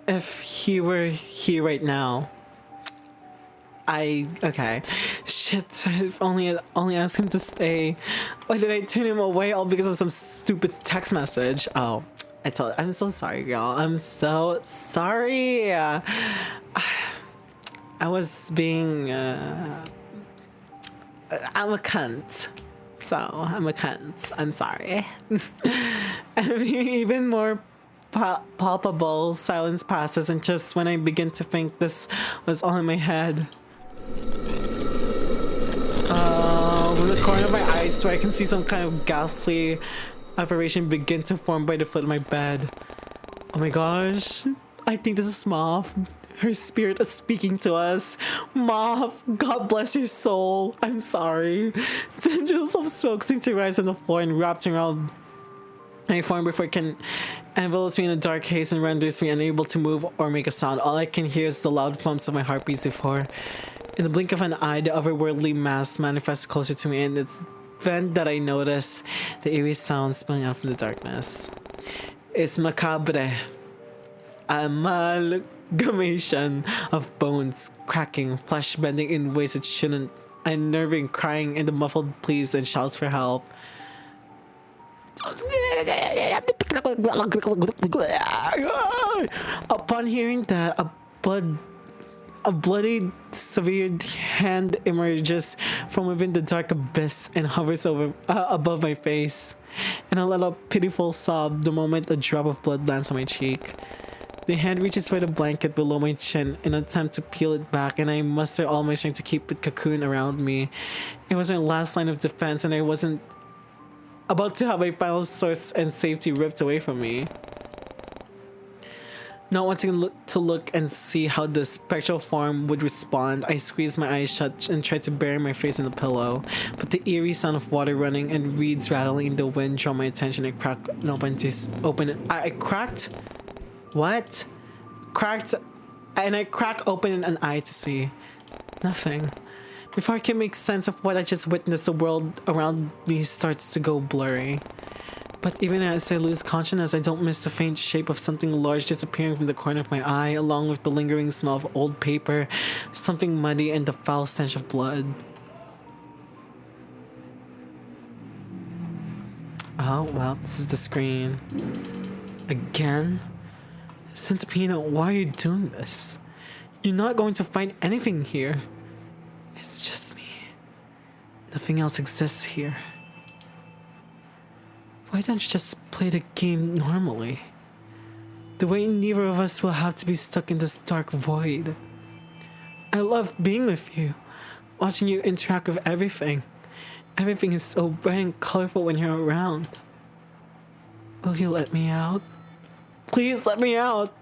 if he were here right now. Okay. Shit, I've only asked him to stay. Why did I turn him away all because of some stupid text message? Oh, I'm so sorry, y'all. I'm so sorry. I was being, I'm a cunt. So, I'm a cunt. I'm sorry. And even more palpable silence passes, and just when I begin to think this was all in my head, from the corner of my eyes where I can see some kind of ghastly apparition begin to form by the foot of my bed. Oh my gosh, I think this is Moth. Her spirit is speaking to us. Moth, God bless your soul. I'm sorry. Tendrils of smoke seem to rise on the floor and wrapped around my form before it can envelops me in a dark haze and renders me unable to move or make a sound. All I can hear is the loud thumps of my heartbeats before, in the blink of an eye, the otherworldly mass manifests closer to me, and it's then that I notice the eerie sound spilling out from the darkness. It's macabre. Amalgamation of bones cracking, flesh bending in ways it shouldn't, unnerving, crying, and the muffled pleas and shouts for help. Upon hearing that, a bloody, severed hand emerges from within the dark abyss and hovers above my face. And I let out a pitiful sob the moment a drop of blood lands on my cheek. The hand reaches for the blanket below my chin in an attempt to peel it back, and I muster all my strength to keep it cocoon around me. It was my last line of defense, and I wasn't about to have my final source and safety ripped away from me. Not wanting to look and see how the spectral form would respond, I squeezed my eyes shut and tried to bury my face in the pillow. But the eerie sound of water running and reeds rattling in the wind drew my attention. I cracked open an eye to see nothing. Before I can make sense of what I just witnessed, the world around me starts to go blurry. But even as I lose consciousness, I don't miss the faint shape of something large disappearing from the corner of my eye, along with the lingering smell of old paper, something muddy, and the foul stench of blood. Oh, well, this is the screen. Again? Centipede, why are you doing this? You're not going to find anything here. It's just me. Nothing else exists here. Why don't you just play the game normally? The way neither of us will have to be stuck in this dark void. I love being with you, watching you interact with everything. Everything is so bright and colorful when you're around. Will you let me out? Please let me out.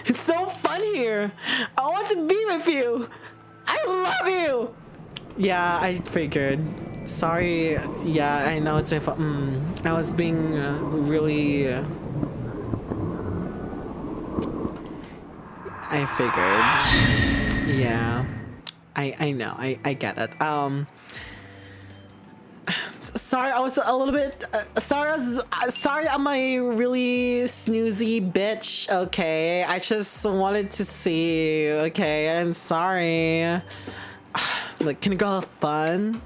It's so fun here. I want to be with you. I love you. Yeah, I figured. Sorry. Yeah, I know it's if I was being really I figured. Yeah. I know. I get it. Sorry, I was a little bit sorry I'm a really snoozy bitch, okay? I just wanted to see, okay? I'm sorry. Like, can you go have fun?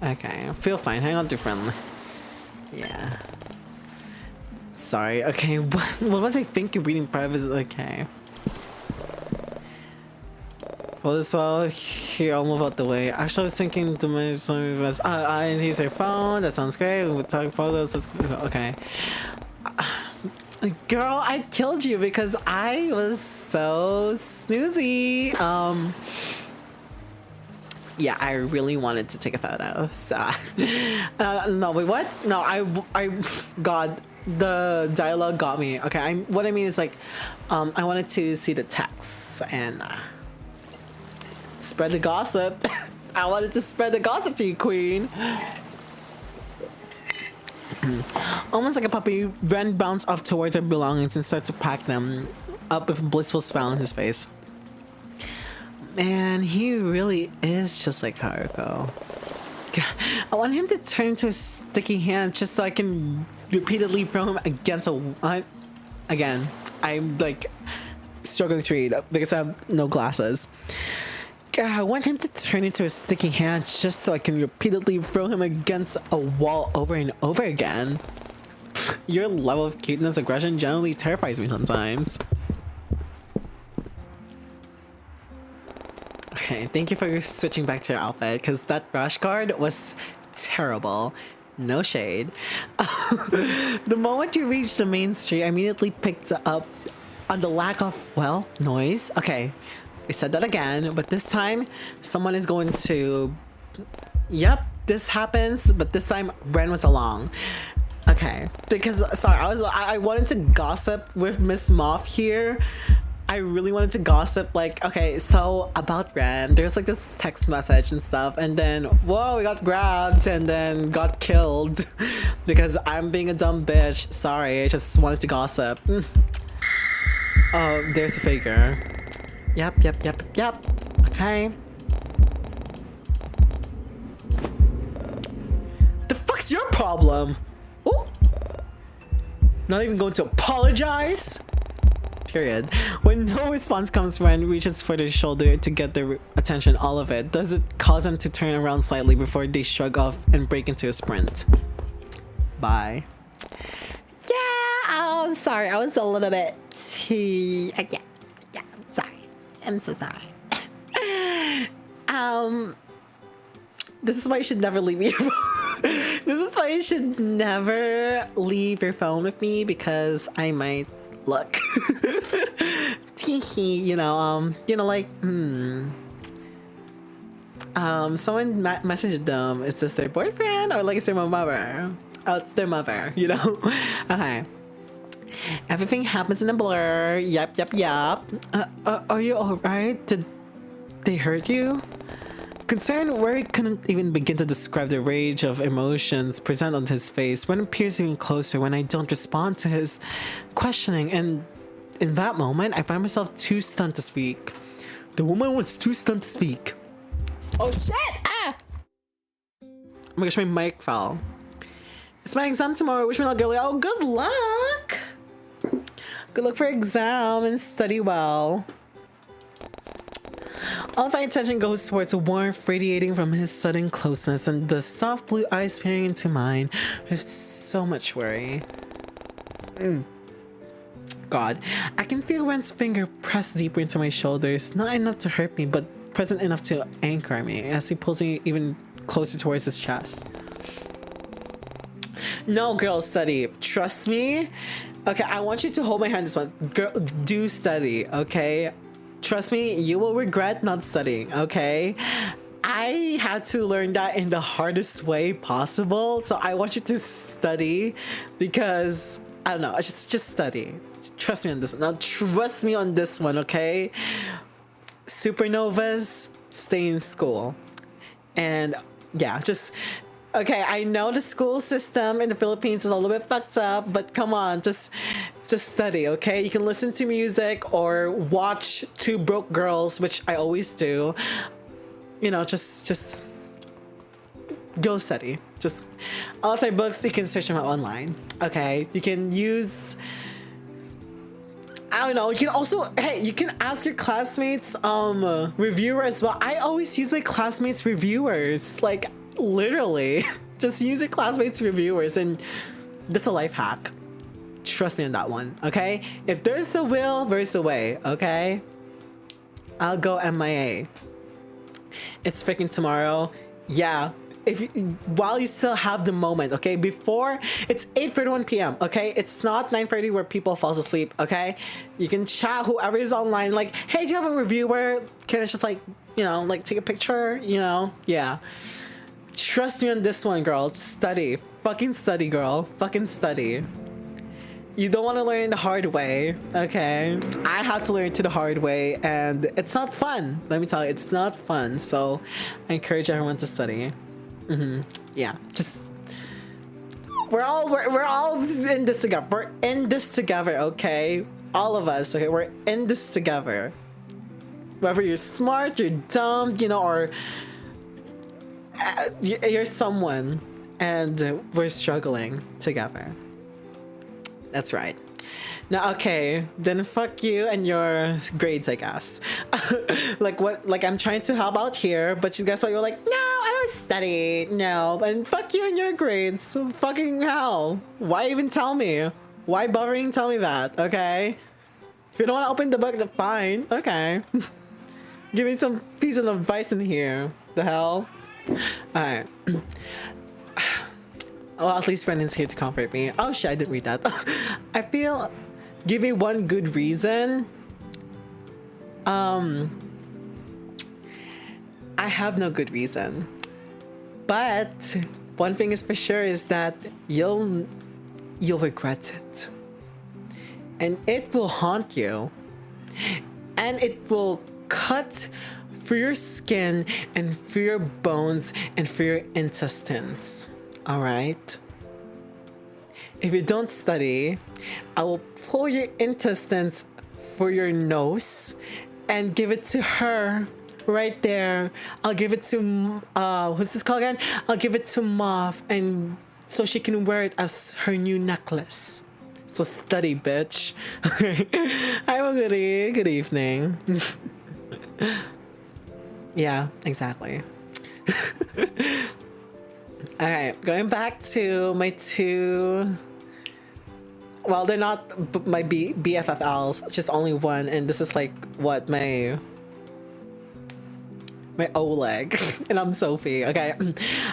Okay, feel fine. Hang on to friendly. Yeah. Sorry. Okay, what was I thinking? Reading private. Okay. Well, this well, here, I'll move out the way. Actually, I was thinking to myself, and here's her phone. That sounds great. We'll talk photos. That's okay. Girl, I killed you because I was so snoozy. Yeah, I really wanted to take a photo. So, no, wait, what? No, God, the dialogue got me. Okay, what I mean is like, I wanted to see the text and spread the gossip. I wanted to spread the gossip to you, queen. Almost like a puppy, Ren bounced off towards her belongings and started to pack them up with a blissful smile on his face. Man, he really is just like Haruko. I want him to turn into a sticky hand just so I can repeatedly throw him against a... Again, I'm like struggling to read because I have no glasses. I want him to turn into a sticky hand just so I can repeatedly throw him against a wall over and over again. Your level of cuteness aggression generally terrifies me sometimes. Okay, thank you for switching back to your outfit because that rash guard was terrible. No shade. The moment you reached the main street, I immediately picked up on the lack of, well, noise. Okay. I said that again, but this time someone is going to... Yep, this happens, but this time Ren was along. Okay, because, sorry, I wanted to gossip with Miss Moth here. I really wanted to gossip, like, okay, so about Ren, there's like this text message and stuff, and then, whoa, we got grabbed and then got killed because I'm being a dumb bitch. Sorry, I just wanted to gossip. Oh, there's a figure. Yep. Okay. The fuck's your problem? Ooh. Not even going to apologize? Period. When no response comes, Ren reaches for their shoulder to get their attention, all of it. Does it cause them to turn around slightly before they shrug off and break into a sprint? Bye. Yeah, oh, sorry. I was a little bit too... Yeah, sorry. I'm so sorry. This is why you should never leave your phone. This is why you should never leave your phone with me because I might look. Teehee, you know, like, someone messaged them. Is this their boyfriend or like is their mother? Oh, it's their mother, you know? Okay. Everything happens in a blur. Yep. Are you alright? Did they hurt you? Concerned, Rory couldn't even begin to describe the rage of emotions present on his face when it peers even closer when I don't respond to his questioning, and in that moment I find myself too stunned to speak. The woman was too stunned to speak. Oh shit! Ah! Oh my gosh, my mic fell. It's my exam tomorrow. Wish me luck, girlie. Oh, good luck! Good luck for exam and study well. All of my attention goes towards the warmth radiating from his sudden closeness and the soft blue eyes peering into mine with so much worry. God, I can feel Ren's finger pressed deeper into my shoulders, not enough to hurt me, but present enough to anchor me as he pulls me even closer towards his chest. No, girl, study. Trust me. Okay, I want you to hold my hand this one. Girl, do study, okay? Trust me, you will regret not studying, okay? I had to learn that in the hardest way possible, so I want you to study because, I don't know, just study. Trust me on this one. Now, trust me on this one, okay? Supernovas, stay in school. And yeah, just Okay, I know the school system in the Philippines is a little bit fucked up, but come on, just study, okay? You can listen to music or watch Two Broke Girls, which I always do. You know, just go study. Just outside books, you can search them out online. Okay, you can use, I don't know, you can also, hey, you can ask your classmates reviewer as well. I always use my classmates reviewers, like literally just use your classmates reviewers, and that's a life hack. Trust me on that one. Okay, if there's a will, there's a way. Okay, I'll go MIA. It's freaking tomorrow. Yeah, if while you still have the moment, okay, before it's 8:31 p.m. okay, it's not 9:30 where people falls asleep. Okay, you can chat whoever is online, like, hey, do you have a reviewer, can I just, like, you know, like, take a picture, you know? Yeah, trust me on this one, girl. Study, fucking study, girl, fucking study. You don't want to learn the hard way, okay? I had to learn to the hard way, and it's not fun. Let me tell you, it's not fun. So I encourage everyone to study. Yeah, just we're all in this together. We're in this together, okay? All of us, okay? We're in this together. Whether you're smart, you're dumb, you know, or you're someone, and we're struggling together. That's right. Now, okay, then fuck you and your grades, I guess. Like, what? Like, I'm trying to help out here, but you guess what? You're like, no, I don't study. No, and fuck you and your grades. So fucking hell. Why even tell me? Why bothering tell me that? Okay. If you don't want to open the book, then fine. Okay. Give me some piece of advice in here. The hell. All right. Well, at least Brennan's here to comfort me. Oh shit, I didn't read that. I feel, give me one good reason. I have no good reason. But one thing is for sure is that you'll regret it. And it will haunt you. And it will cut through your skin and through your bones and through your intestines. All right. If you don't study, I will pull your intestines for your nose and give it to her right there. I'll give it to what's this called again? I'll give it to Moth, and so she can wear it as her new necklace. So study, bitch. Hi, Goody. Good evening. Yeah, exactly. Alright, going back to my two, well, they're not my BFFLs, just only one, and this is like, what, my Oleg, and I'm Sophie, okay?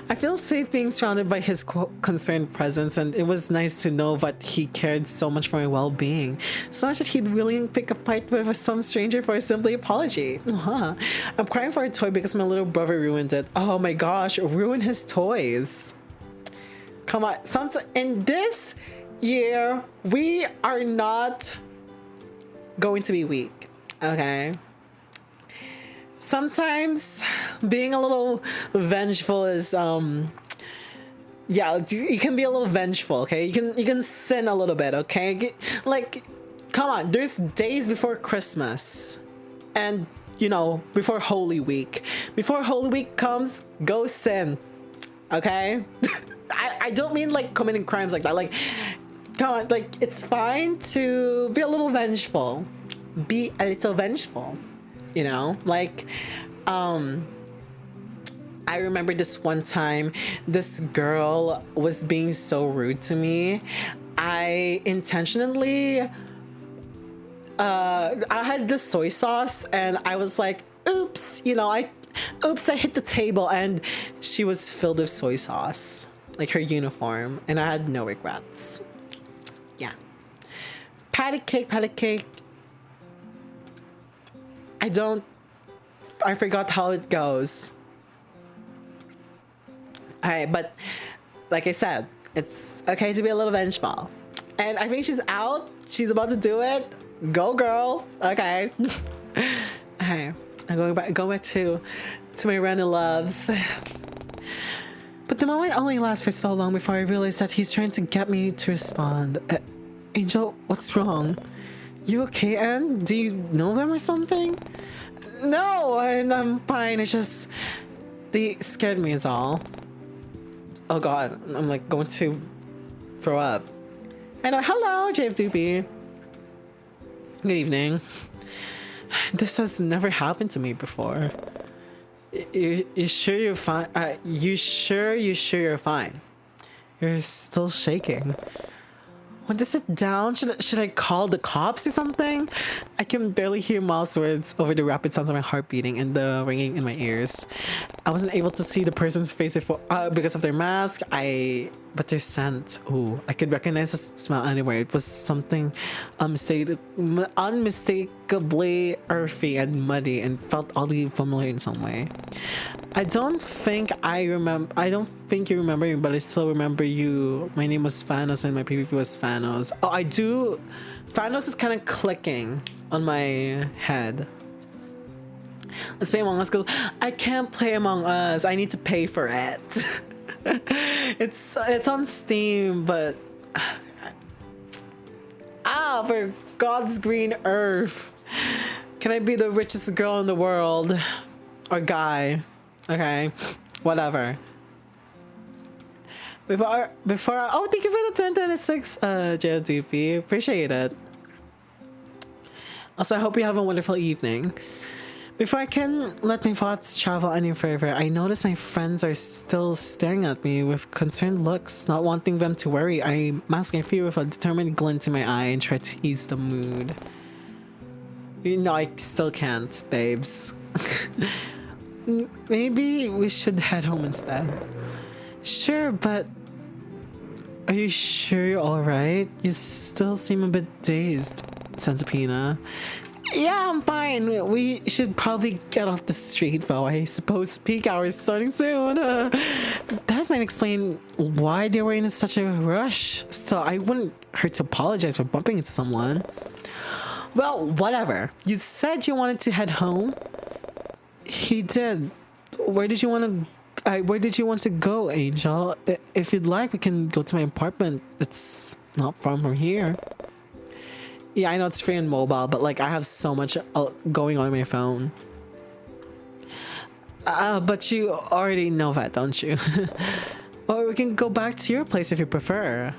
I feel safe being surrounded by his concerned presence, and it was nice to know that he cared so much for my well-being. So much that he'd really pick a fight with some stranger for a simple apology. I'm crying for a toy because my little brother ruined it. Oh my gosh, ruin his toys. Come on, in this year, we are not going to be weak, okay? Sometimes being a little vengeful is yeah, you can be a little vengeful, okay? You can sin a little bit, okay? Like, come on, there's days before Christmas and, you know, before Holy Week. Before Holy Week comes, go sin, okay? I don't mean like committing crimes like that. Like, come on, like, it's fine to be a little vengeful. Be a little vengeful. You know, like, I remember this one time, this girl was being so rude to me. I intentionally, I had this soy sauce and I was like, oops, you know, I hit the table, and she was filled with soy sauce, like her uniform, and I had no regrets. Yeah. Patty cake. I forgot how it goes. Alright, but like I said, it's okay to be a little vengeful. And I think she's out. She's about to do it. Go, girl. Okay. Okay. I'm going back to my random loves. But the moment only lasts for so long before I realize that he's trying to get me to respond. Angel, what's wrong? You okay, Anne? Do you know them or something? No, and I'm fine. It's just they scared me is all. Oh god, I'm like going to throw up. I know. Hello, JFDB. Good evening. This has never happened to me before. You sure you're fine? You sure you're fine? You're still shaking. Want to sit down? Should I call the cops or something? I can barely hear Miles' words over the rapid sounds of my heart beating and the ringing in my ears. I wasn't able to see the person's face before because of their mask. But their scent. Ooh, I could recognize the smell anywhere. It was something unmistakably earthy and muddy, and felt oddly familiar in some way. I don't think you remember me, but I still remember you. My name was Thanos and my PvP was Thanos. Oh, I do. Thanos is kind of clicking on my head. Let's play Among Us. I can't play Among Us. I need to pay for it. It's on Steam, but for God's green earth, can I be the richest girl in the world or guy? Okay, whatever. Before oh, thank you for the 1026 JLDP, appreciate it. Also, I hope you have a wonderful evening. Before I can let my thoughts travel any further, I notice my friends are still staring at me with concerned looks. Not wanting them to worry, I mask my fear with a determined glint in my eye and try to ease the mood. You know, I still can't, babes. Maybe we should head home instead. Sure, but are you sure you're alright? You still seem a bit dazed, Centipede. Yeah, I'm fine. We should probably get off the street though. I suppose peak hour is starting soon. That might explain why they were in such a rush. So I wouldn't hurt to apologize for bumping into someone. Well, whatever. You said you wanted to head home. He did. Where did you want to go, Angel? If you'd like, we can go to my apartment. It's not far from here. Yeah, I know it's free and mobile, but like I have so much going on my phone. But you already know that, don't you? Or we can go back to your place if you prefer.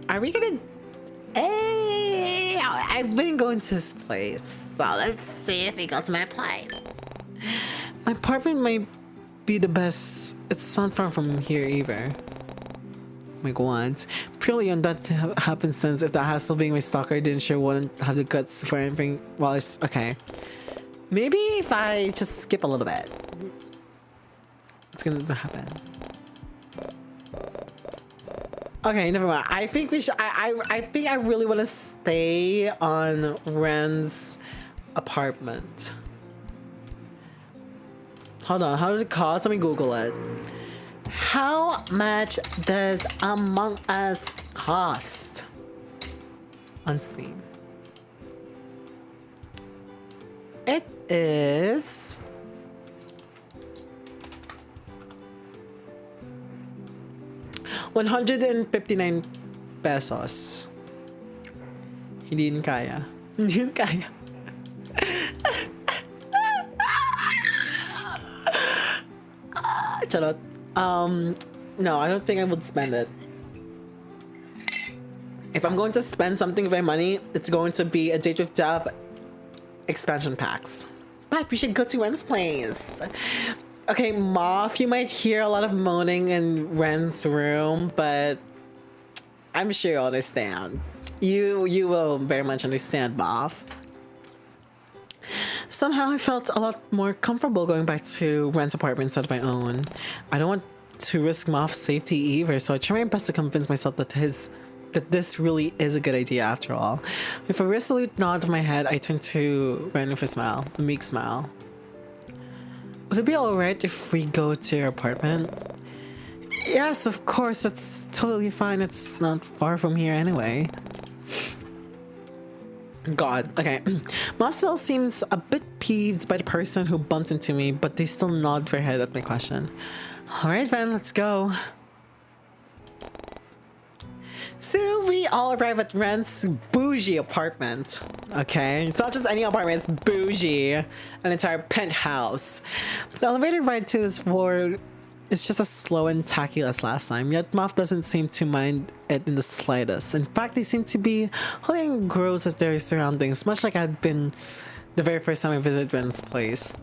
Are we gonna... Hey, I've been going to this place, so let's see if we go to my place. My apartment might be the best. It's not far from here either. My god, purely on that happenstance, if the hassle being my stalker didn't sure wouldn't have the guts for anything. Well, it's okay. Maybe if I just skip a little bit, it's gonna happen. Okay, never mind. I think we should. I think I really want to stay on Ren's apartment. Hold on, how does it cost? Let me Google it. How much does Among Us cost on Steam? It is $159 pesos. Hindi yun kaya. Hindi yun kaya. Charot. No, I don't think I would spend it. If I'm going to spend something of my money, it's going to be a Date with Death expansion packs. But we should go to Ren's place. Okay, Moth, you might hear a lot of moaning in Ren's room, but I'm sure you'll understand. You will very much understand, Moth. Somehow I felt a lot more comfortable going back to Ren's apartment instead of my own. I don't want to risk Moth's safety either, so I try my best to convince myself that this really is a good idea after all. With a resolute nod of my head, I turned to Ren with a meek smile. Would it be alright if we go to your apartment? Yes, of course, it's totally fine. It's not far from here anyway. God, okay. Mom still seems a bit peeved by the person who bumped into me, but they still nod their head at my question. Alright, Van, let's go. So we all arrive at Ren's bougie apartment. Okay, it's not just any apartment, it's bougie. An entire penthouse. The elevator ride to this floor is just as slow and tacky as last time, yet Moth doesn't seem to mind it in the slightest. In fact, they seem to be wholly engrossed with their surroundings, much like I had been the very first time I visited Ren's place.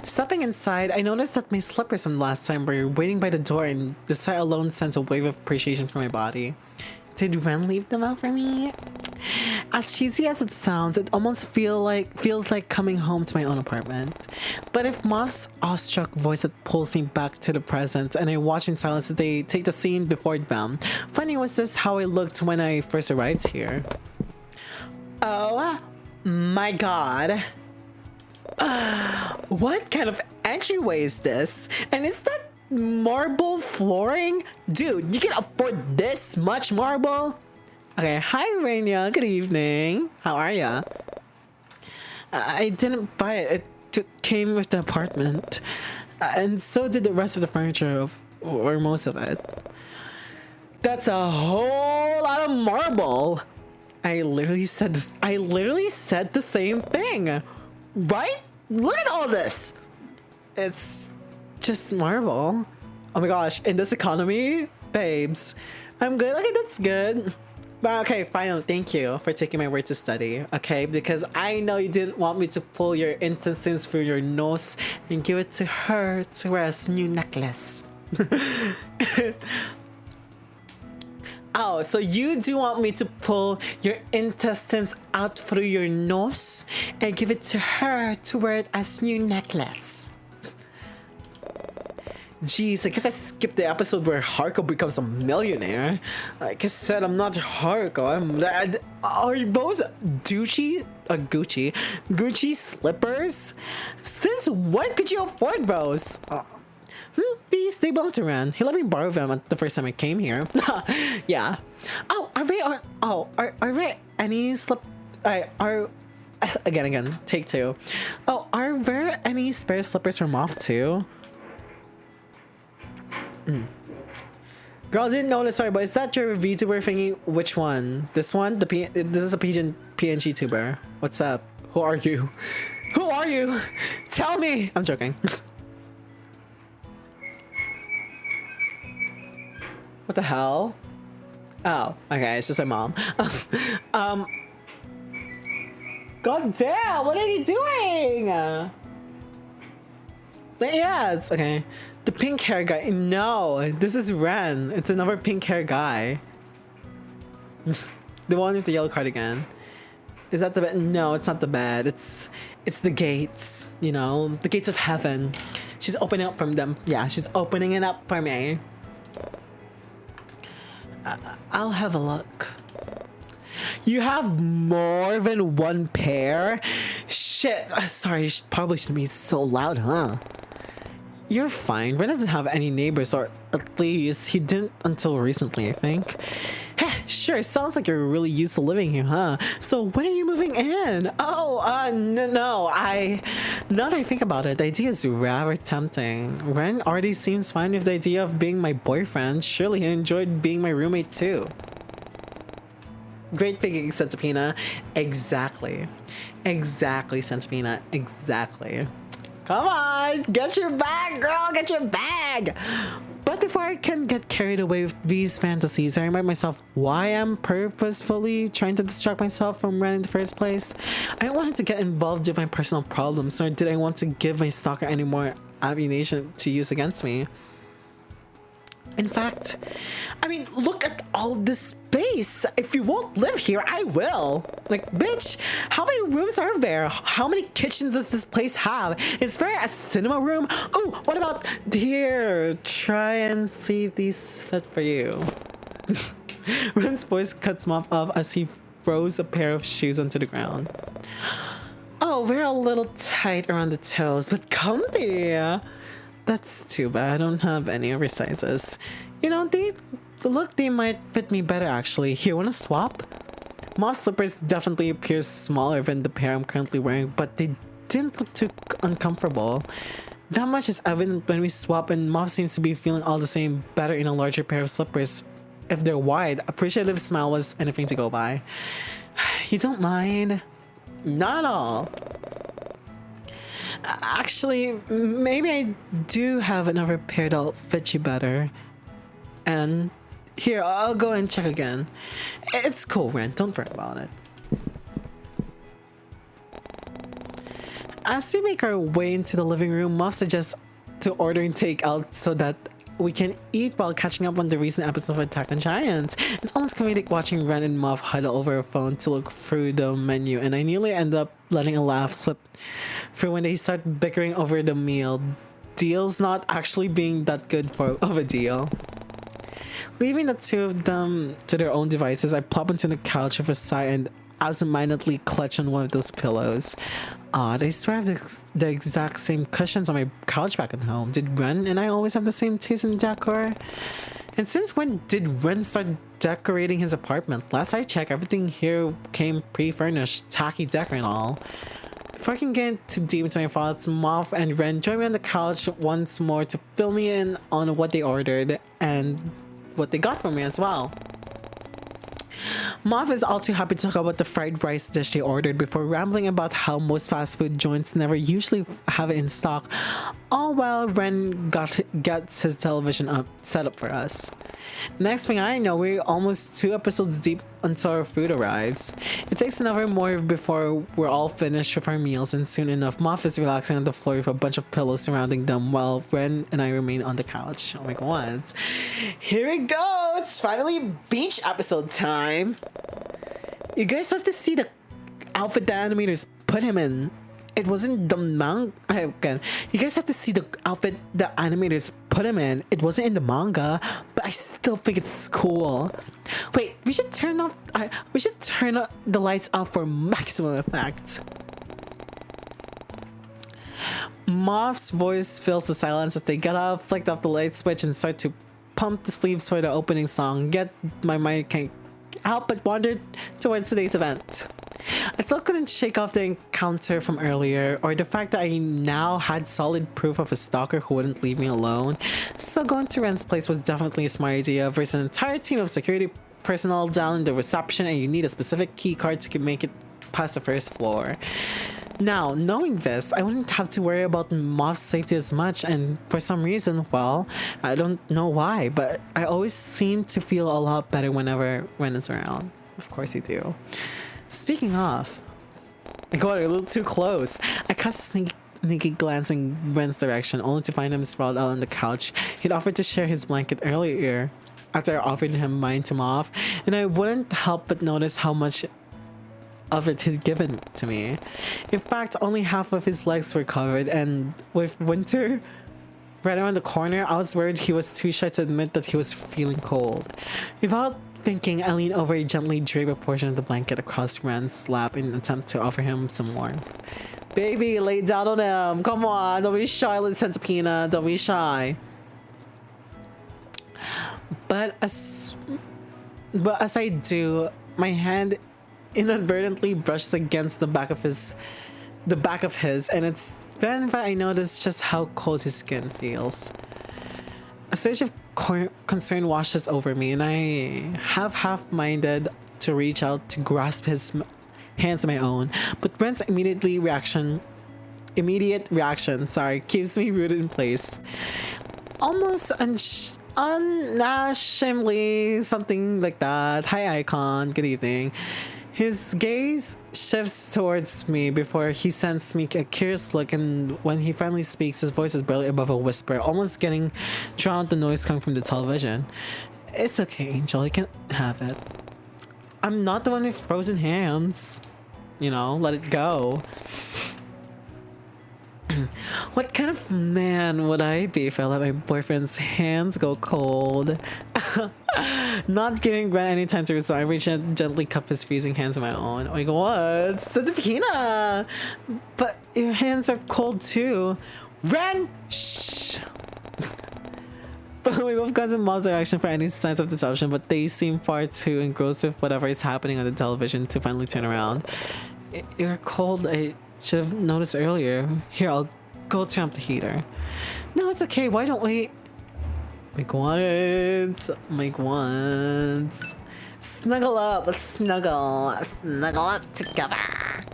Stepping inside, I noticed that my slippers from last time were waiting by the door, and the sight alone sends a wave of appreciation from my body. Did Ren leave them out for me? As cheesy as it sounds, it almost feels like coming home to my own apartment. But if Moth's awestruck voice that pulls me back to the present, and I watch in silence as they take the scene before them. Funny, was this how I looked when I first arrived here? Oh my god. What kind of entryway is this? And is that marble flooring? Dude, you can afford this much marble? Okay, hi Raina, good evening. How are ya? I didn't buy it. It came with the apartment. And so did the rest of the furniture, or most of it. That's a whole lot of marble. I literally said the same thing. Right? Look at all this. It's just marble. Oh my gosh, in this economy, babes. I'm good. Okay, that's good. But okay, finally, thank you for taking my word to study, okay? Because I know you didn't want me to pull your intestines through your nose and give it to her to wear a new necklace. Oh, so you do want me to pull your intestines out through your nose and give it to her to wear it as new necklace. Jeez, I guess I skipped the episode where Haruko becomes a millionaire. Like I said, I'm not Haruko. Are those Gucci slippers? Since when could you afford those? These, they belong to Ren. He let me borrow them the first time I came here. Yeah. Oh, are there any again, take two. Oh, are there any spare slippers from Moth too? Girl, didn't notice. Sorry, but is that your VTuber thingy? Which one? This one? This is a PNG tuber. What's up? Who are you? Who are you? Tell me. I'm joking. What the hell? Oh, okay. It's just my mom. God damn! What are you doing? Yes. Okay. The pink hair guy. No, this is Ren. It's another pink hair guy. The one with the yellow cardigan. Is that the bed? No, it's not the bed. It's the gates. You know, the gates of heaven. She's opening up from them. Yeah, she's opening it up for me. I'll have a look. You have more than one pair? Shit. Sorry, probably shouldn't be so loud, huh? You're fine. Ren doesn't have any neighbors, or at least he didn't until recently, I think. Sure, sounds like you're really used to living here, huh? So when are you moving in? Oh, no. Now that I think about it, the idea is rather tempting. Ren already seems fine with the idea of being my boyfriend. Surely he enjoyed being my roommate too. Great thinking, Centipina. Exactly, Centipina. Exactly. Come on, get your bag, girl, get your bag. But before I can get carried away with these fantasies, I remind myself why I'm purposefully trying to distract myself from Ren in the first place. I don't want to get involved with my personal problems, nor did I want to give my stalker any more ammunition to use against me. In fact, I mean, look at all this space. If you won't live here, I will. Like, bitch, how many rooms are there? How many kitchens does this place have? Is there a cinema room? Oh, what about here? Try and see if these fit for you. Ren's voice cuts Moth off as he throws a pair of shoes onto the ground. Oh, we're a little tight around the toes, but comfy. That's too bad. I don't have any oversizes. You know, they might fit me better actually. Here, wanna swap? Moth slippers definitely appear smaller than the pair I'm currently wearing, but they didn't look too uncomfortable. That much is evident when we swap and Moth seems to be feeling all the same better in a larger pair of slippers. If they're wide, appreciative smile was anything to go by. You don't mind? Not at all. Actually, maybe I do have another pair that'll fit you better. And here, I'll go and check again. It's cool, Ren. Don't worry about it. As we make our way into the living room, Muff suggests to ordering takeout so that we can eat while catching up on the recent episode of Attack on Giants. It's almost comedic watching Ren and Muff huddle over a phone to look through the menu, and I nearly end up letting a laugh slip through when they start bickering over the meal. Deal's not actually being that good of a deal. Leaving the two of them to their own devices, I plop onto the couch with a sigh and absentmindedly clutch on one of those pillows. Odd, I swear I have the exact same cushions on my couch back at home. Did Ren and I always have the same taste in decor? And since when did Ren start decorating his apartment? Last I checked, everything here came pre-furnished, tacky decor and all. Before I can get too deep into my thoughts, Moth and Ren join me on the couch once more to fill me in on what they ordered and what they got for me as well. Moth is all too happy to talk about the fried rice dish they ordered before rambling about how most fast food joints never usually have it in stock, all while Ren gets his television set up for us. Next thing I know, we're almost 2 episodes deep until our food arrives. It takes another more before we're all finished with our meals, and soon enough, Moth is relaxing on the floor with a bunch of pillows surrounding them while Ren and I remain on the couch. Oh my god. Here we go! It's finally beach episode time! You guys have to see the outfit the animators put him in. It wasn't the manga. Again, you guys have to see the outfit the animators put him in. It wasn't in the manga, but I still think it's cool. Wait, we should turn the lights off for maximum effect. Moth's voice fills the silence as they get up, flick off the light switch, and start to pump the sleeves for the opening song. Yet my mind can't help but wander towards today's event. I still couldn't shake off the encounter from earlier, or the fact that I now had solid proof of a stalker who wouldn't leave me alone. So going to Ren's place was definitely a smart idea versus an entire team of security personnel down in the reception, and you need a specific key card to make it past the first floor. Now, knowing this, I wouldn't have to worry about Moth's safety as much, and for some reason, well, I don't know why, but I always seem to feel a lot better whenever Ren is around. Of course you do. Speaking of, I got a little too close. I cast a sneaky glance in Ren's direction, only to find him sprawled out on the couch. He'd offered to share his blanket earlier, after I offered him mine to Moth, and I wouldn't help but notice how much of it he'd given to me. In fact, only half of his legs were covered, and with winter right around the corner, I was worried he was too shy to admit that he was feeling cold. Without thinking, I leaned over and gently draped a portion of the blanket across Ren's lap in an attempt to offer him some warmth. Baby, lay down on him. Come on, don't be shy, little centipede. Don't be shy. But as I do, my hand inadvertently brushes against the back of his, and it's then that I notice just how cold his skin feels. A surge of concern washes over me, and I have half-minded to reach out to grasp his hands in my own, but Brent's immediate reaction, keeps me rooted in place. Almost unashamedly, something like that. Hi, Icon. Good evening. His gaze shifts towards me before he sends me a curious look, and when he finally speaks, his voice is barely above a whisper, almost getting drowned the noise coming from the television. It's okay, Angel. You can have it. I'm not the one with frozen hands. You know, let it go. What kind of man would I be if I let my boyfriend's hands go cold? Not giving Brent any time to respond, I reach out and gently cup his freezing hands in my own. Oh my god, what? Centipedes! But your hands are cold too. Ren! Shh! We both got in Mom's direction for any signs of disruption, but they seem far too engrossed with whatever is happening on the television to finally turn around. You're cold. I should have noticed earlier. Here, I'll go turn up the heater. No, it's okay. Why don't we make once. Snuggle up. Let's snuggle up together.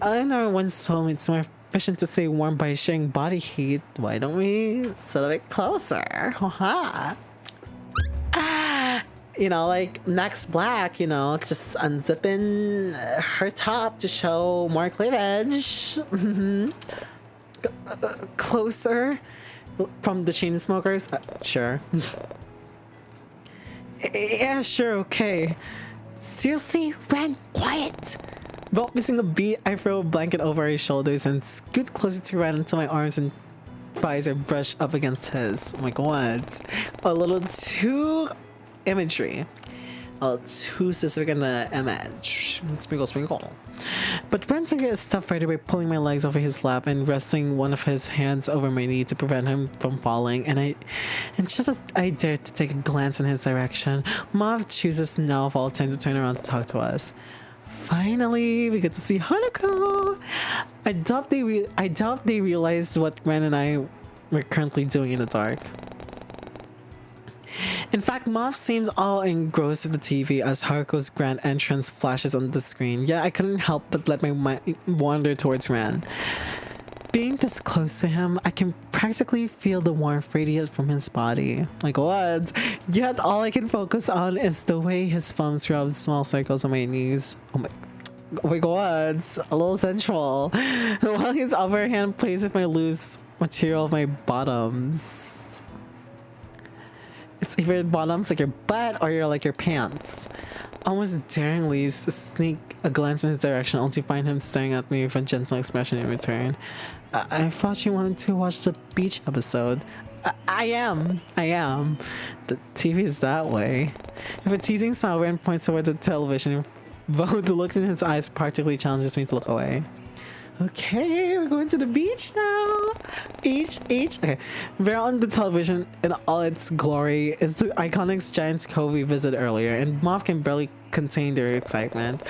I know once told me it's more efficient to stay warm by sharing body heat. Why don't we sit a bit closer? Haha. You know, like Max Black, you know, just unzipping her top to show more cleavage. Closer from the chain smokers. Sure. Yeah, sure, okay. Seriously, Ren, quiet. Without missing a beat, I throw a blanket over his shoulders and scoot closer to Ren until my arms and thighs are brushed up against his. Oh my god. A little too imagery. A little too specific in the image. Sprinkle, sprinkle. But Ren took his stuff right away, pulling my legs over his lap and resting one of his hands over my knee to prevent him from falling. And just as I dared to take a glance in his direction, Mauve chooses now of all time to turn around to talk to us. Finally, we get to see Haruko. I doubt they realized what Ren and I were currently doing in the dark. In fact, Mauve seems all engrossed with the TV as Haruko's grand entrance flashes on the screen. Yeah, I couldn't help but let my mind wander towards Ren. Being this close to him, I can practically feel the warmth radiate from his body. Like what? Yet all I can focus on is the way his thumbs rub small circles on my knees. Oh my god, a little sensual. While his other hand plays with my loose material of my bottoms. It's either bottoms like your butt or your pants. Almost daringly sneak a glance in his direction only to find him staring at me with a gentle expression in return. I thought you wanted to watch the beach episode. I am. The TV is that way. If a teasing smile Ren points toward the television, both the look in his eyes practically challenges me to look away. Okay, we're going to the beach now. Okay. There on the television in all its glory is the iconic Giant's Cove we visited earlier, and Mauve can barely contain their excitement.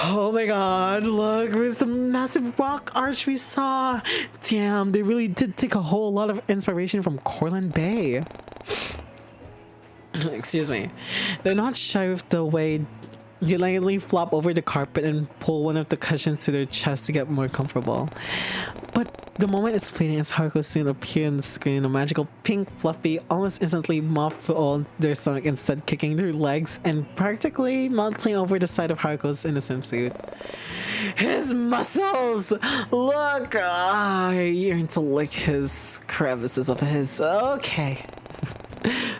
Oh my god, look, there's the massive rock arch we saw. Damn, they really did take a whole lot of inspiration from Cortland Bay. Excuse me. They're not shy with the way you lightly flop over the carpet and pull one of the cushions to their chest to get more comfortable. But the moment it's fleeting as Haruko's soon appear on the screen, a magical pink fluffy almost instantly muffled their stomach, instead kicking their legs and practically melting over the side of Haruko's in a swimsuit. His muscles! Look! I yearn to lick his crevices of his. Okay.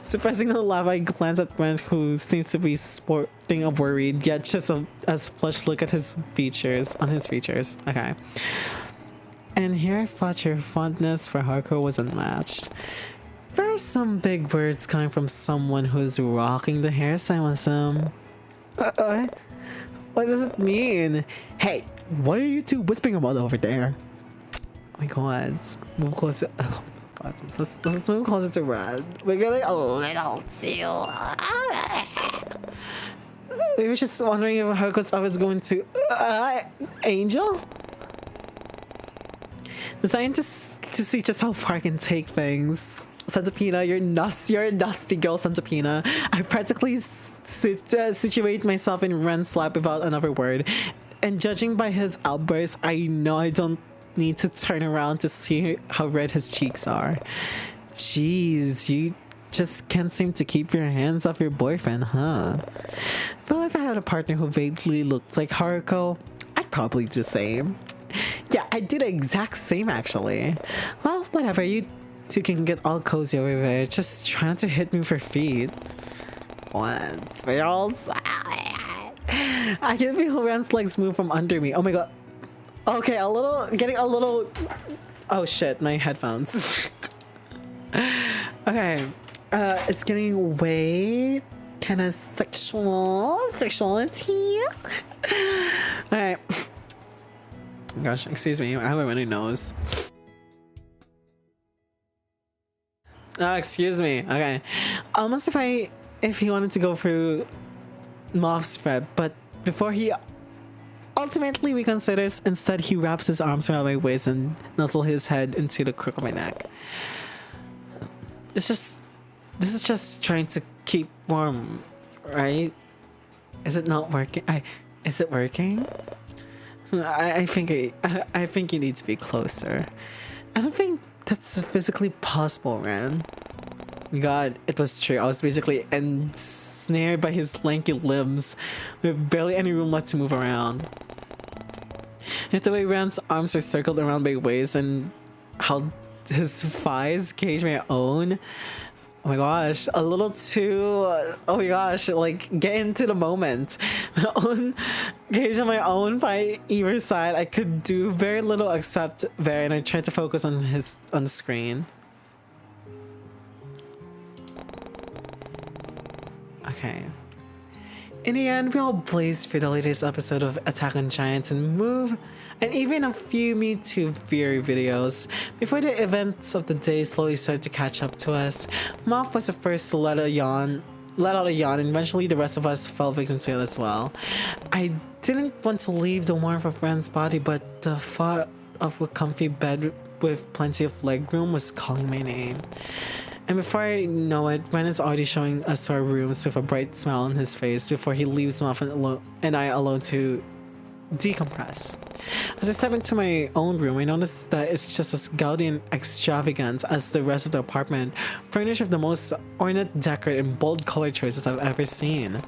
Suppressing a laugh, I glance at Ren, who seems to be sporting a worried yet just as flushed look at his features. Okay. And here I thought your fondness for Haruko was unmatched. There are some big words coming from someone who's rocking the hairstyle with him. What does it mean? Hey, what are you two whispering about over there? Oh my god. Move closer. Oh. Let's move closer to Red. We're getting a little too. We were just wondering if Haruko's always going to. Angel? The scientists to see just how far I can take things. Centipede, you're a nasty girl, Centipede. I practically situate myself in Ren's lap without another word. And judging by his outburst, I know I don't need to turn around to see how red his cheeks are. Jeez, you just can't seem to keep your hands off your boyfriend, huh? Though if I had a partner who vaguely looked like Haruko, I'd probably do the same. Yeah, I'd do the exact same actually. Well, whatever, you two can get all cozy over there. Just try not to hit me with your feet. What? Spirals? I can feel Ren's legs move from under me. Oh my god. Okay, getting a little. Oh shit, my headphones. Okay, it's getting way kind of sexuality. Alright. Gosh, excuse me, I have a runny nose. Excuse me. Okay, almost if he wanted to go through Mauve's thread, but before he. ultimately reconsiders. Instead, he wraps his arms around my waist and nuzzles his head into the crook of my neck. This is just trying to keep warm, right? Is it not working? Is it working? I think you need to be closer. I don't think that's physically possible, man. God, it was true. I was basically ensnared by his lanky limbs with barely any room left to move around. If the way Rand's arms are circled around my waist and how his thighs cage my own. Oh my gosh, a little too, oh my gosh, like get into the moment. My own cage on my own by either side. I could do very little except there, and I tried to focus on the screen. Okay. In the end, we all blazed through the latest episode of Attack on Giants and even a few Me Too theory videos. Before the events of the day slowly started to catch up to us, Moth was the first to let out a yawn, and eventually the rest of us fell victim to it as well. I didn't want to leave the warmth of Ren's body, but the thought of a comfy bed with plenty of leg room was calling my name. And before I know it, Ren is already showing us to our rooms with a bright smile on his face before he leaves Moth and I alone to decompress. As I step into my own room, I notice that it's just as gaudy and extravagant as the rest of the apartment, furnished with the most ornate decor and bold color choices I've ever seen.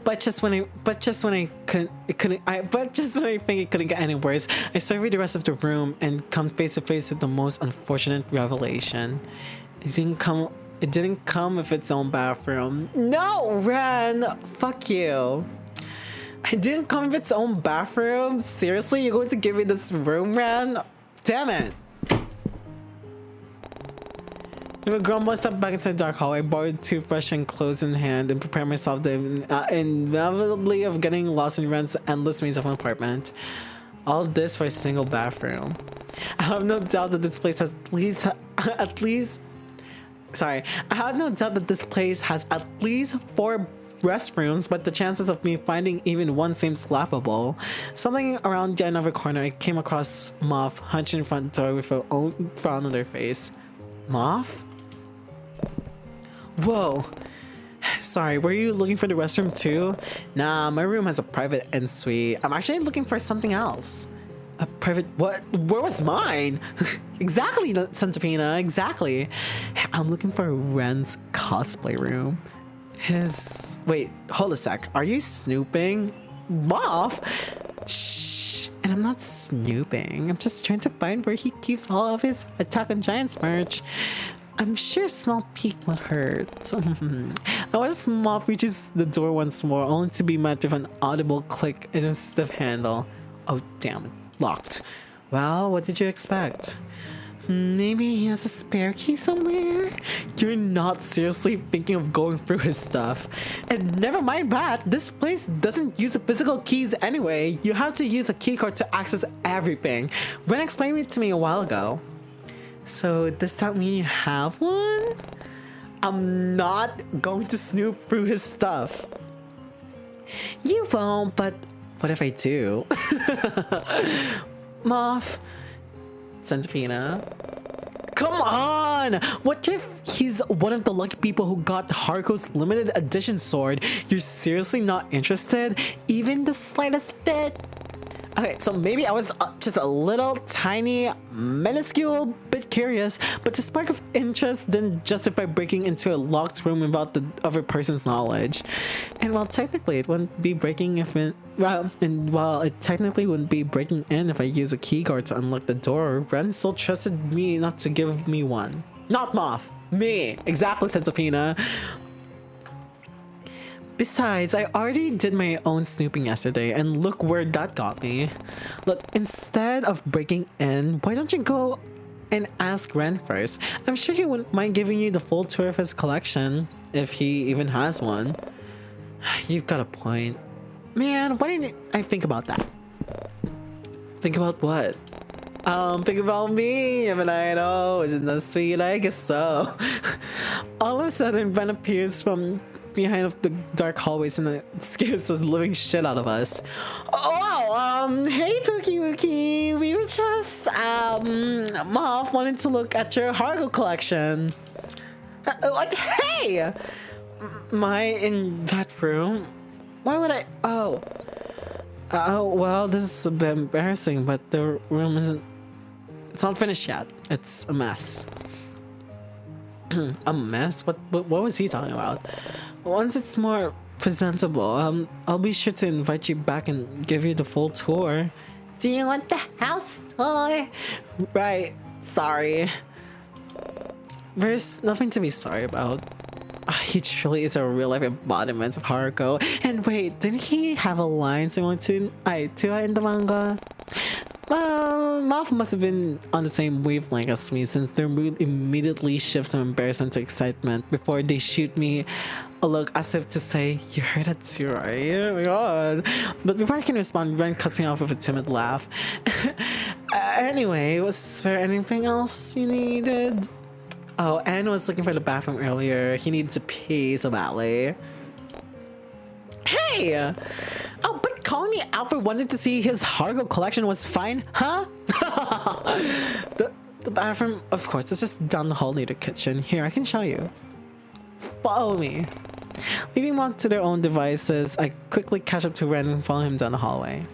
But just when I think it couldn't get any worse, I survey the rest of the room and come face to face with the most unfortunate revelation. It didn't come with its own bathroom. No, Ren! Fuck you. It didn't come with its own bathroom? Seriously? You're going to give me this room, Ren? Damn it. With a grumble, I stepped back into the dark hall. I borrowed toothbrush and clothes in hand and prepared myself the inevitably of getting lost in Ren's endless maze of an apartment. All this for a single bathroom. I have no doubt that this place has I have no doubt that this place has at least 4 restrooms, but the chances of me finding even one seems laughable. Something around yet another corner, I came across Moth hunched in front door with a frown on their face. Moth? Whoa. Sorry, were you looking for the restroom too? Nah, my room has a private ensuite. I'm actually looking for something else. A private what? Where was mine? Exactly, Centipede, exactly. I'm looking for Ren's cosplay room. Wait, hold a sec. Are you snooping? Moth? Shh. And I'm not snooping. I'm just trying to find where he keeps all of his Attack on Giants merch. I'm sure a small peek would hurt. I watch Moth reaches the door once more, only to be met with an audible click and a stiff handle. Oh damn it, locked. Well, what did you expect? Maybe he has a spare key somewhere? You're not seriously thinking of going through his stuff. And never mind that, this place doesn't use physical keys anyway. You have to use a keycard to access everything. Ren explained it to me a while ago. So does that mean you have one? I'm not going to snoop through his stuff. You won't, but what if I do? Moth. Centipede. Come on! What if he's one of the lucky people who got Haruko's limited edition sword? You're seriously not interested? Even the slightest bit? Okay, so maybe I was just a little tiny, minuscule bit curious, but the spark of interest didn't justify breaking into a locked room without the other person's knowledge. And while technically it wouldn't be breaking if it, while it technically wouldn't be breaking in if I use a keycard to unlock the door, Ren still trusted me not to give me one. Not Moth, me, exactly, Centipede. Besides, I already did my own snooping yesterday, and look where that got me. Look, instead of breaking in, why don't you go and ask Ren first? I'm sure he wouldn't mind giving you the full tour of his collection, if he even has one. You've got a point. Man, why didn't I think about that? Think about what? Think about me, and I know, isn't that sweet? I guess so. All of a sudden, Ren appears from behind of the dark hallways and it scares the living shit out of us. Oh wow, hey Pookie Wookie, we were just Moth wanted to look at your Hargo collection. Like, hey, am I in that room? Why would I? Oh, well, this is a bit embarrassing, but the room isn't. It's not finished yet. It's a mess. A mess? What was he talking about? Once it's more presentable, I'll be sure to invite you back and give you the full tour. Do you want the house tour? Right. Sorry. There's nothing to be sorry about. He truly is a real-life embodiment of Haruko. And wait, didn't he have a line similar to Aitua in the manga? Well, Moth must have been on the same wavelength as me, since their mood immediately shifts from embarrassment to excitement before they shoot me a look as if to say, "You heard it too, right?" Oh my god. But before I can respond, Ren cuts me off with a timid laugh. Anyway, was there anything else you needed? Oh, Anne was looking for the bathroom earlier. He needed to pee so badly. Hey! Oh, but calling me out for wanting to see his Hargo collection was fine, huh? The bathroom, of course, it's just down the hall near the kitchen. Here, I can show you. Follow me. Leaving them to their own devices, I quickly catch up to Ren and follow him down the hallway.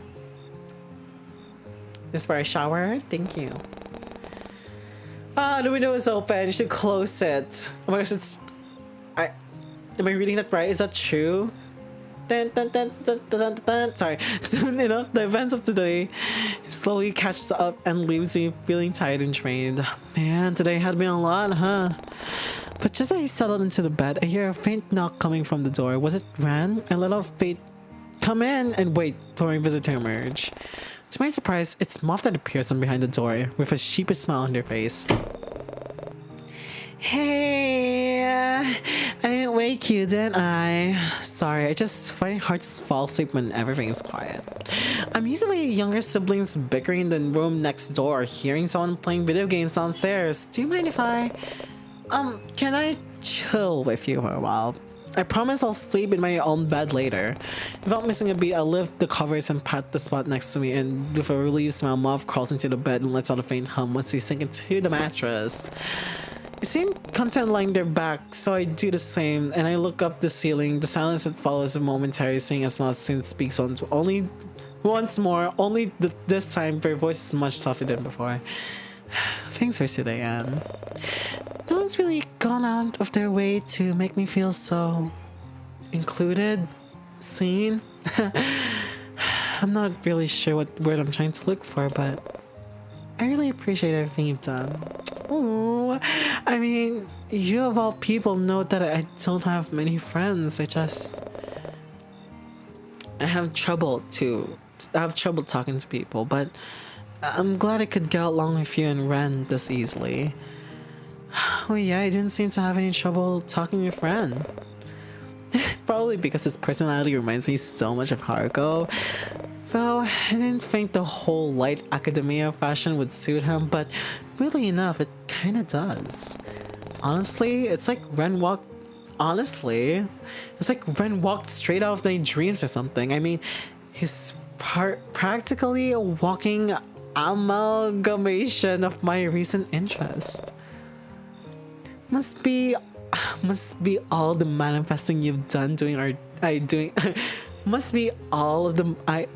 This is where I shower? Thank you. Ah, the window is open. You should close it. Oh my gosh, it's... Am I reading that right? Is that true? Dun, dun, dun, dun, dun, dun, dun. Sorry. Soon enough, the events of today slowly catches up and leaves me feeling tired and drained. Man, today had been a lot, huh? But just as I settled into the bed, I hear a faint knock coming from the door. Was it Ran? I let off faint come in and wait for my visitor to emerge. To my surprise, it's Moth that appears from behind the door with a sheepish smile on their face. Hey, I didn't wake you, didn't I? Sorry, I just find it hard to fall asleep when everything is quiet. I'm used to my younger siblings bickering in the room next door, hearing someone playing video games downstairs. Do you mind if can I chill with you for a while? I promise I'll sleep in my own bed later. Without missing a beat, I lift the covers and pat the spot next to me, and with a relieved smile, Moth crawls into the bed and lets out a faint hum once they sink into the mattress. They seem content lying their back, so I do the same, and I look up the ceiling. The silence that follows a momentary sing as Moth soon speaks once more, only this time their voice is much softer than before. Thanks for today, Anne. No one's really gone out of their way to make me feel so included, seen. I'm not really sure what word I'm trying to look for, but I really appreciate everything you've done. Oh, I mean, you of all people know that I don't have many friends. I have trouble talking to people, but I'm glad I could get along with you and Ren this easily. Oh yeah, I didn't seem to have any trouble talking with Ren. Probably because his personality reminds me so much of Haruko. Though I didn't think the whole light academia fashion would suit him, but weirdly enough, it kinda does. Honestly, it's like Ren walked straight out of my dreams or something. I mean, he's practically a walking amalgamation of my recent interest. Must be all the manifesting you've done must be all of them. I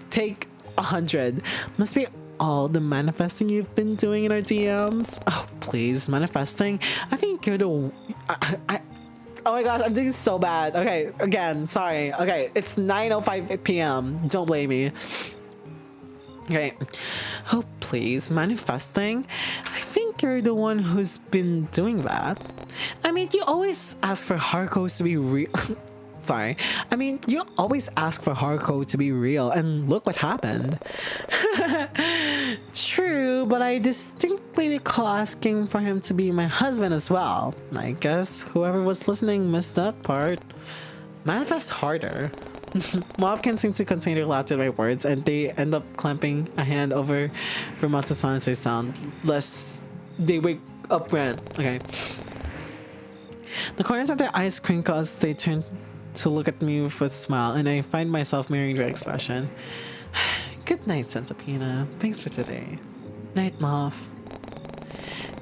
take 100. Must be all the manifesting you've been doing in our DMs. Oh please, manifesting. I think you're the oh my gosh, I'm doing so bad. Okay, again, sorry. Okay, it's 9:05 p.m. Don't blame me. Okay. Oh please, manifesting. I think you're the one who's been doing that. I mean, you always ask for Haruko to be real. Sorry. I mean, you always ask for Haruko to be real, and look what happened. True, but I distinctly recall asking for him to be my husband as well. I guess whoever was listening missed that part. Manifest harder. Mob can't seem to contain their laughter at my words, and they end up clamping a hand over their mouth to silence their sound, lest they wake up Ren. Okay. The corners of their eyes crinkle as they turn to look at me with a smile, and I find myself mirroring their expression. Good night, Centipede. Thanks for today. Night, Moth.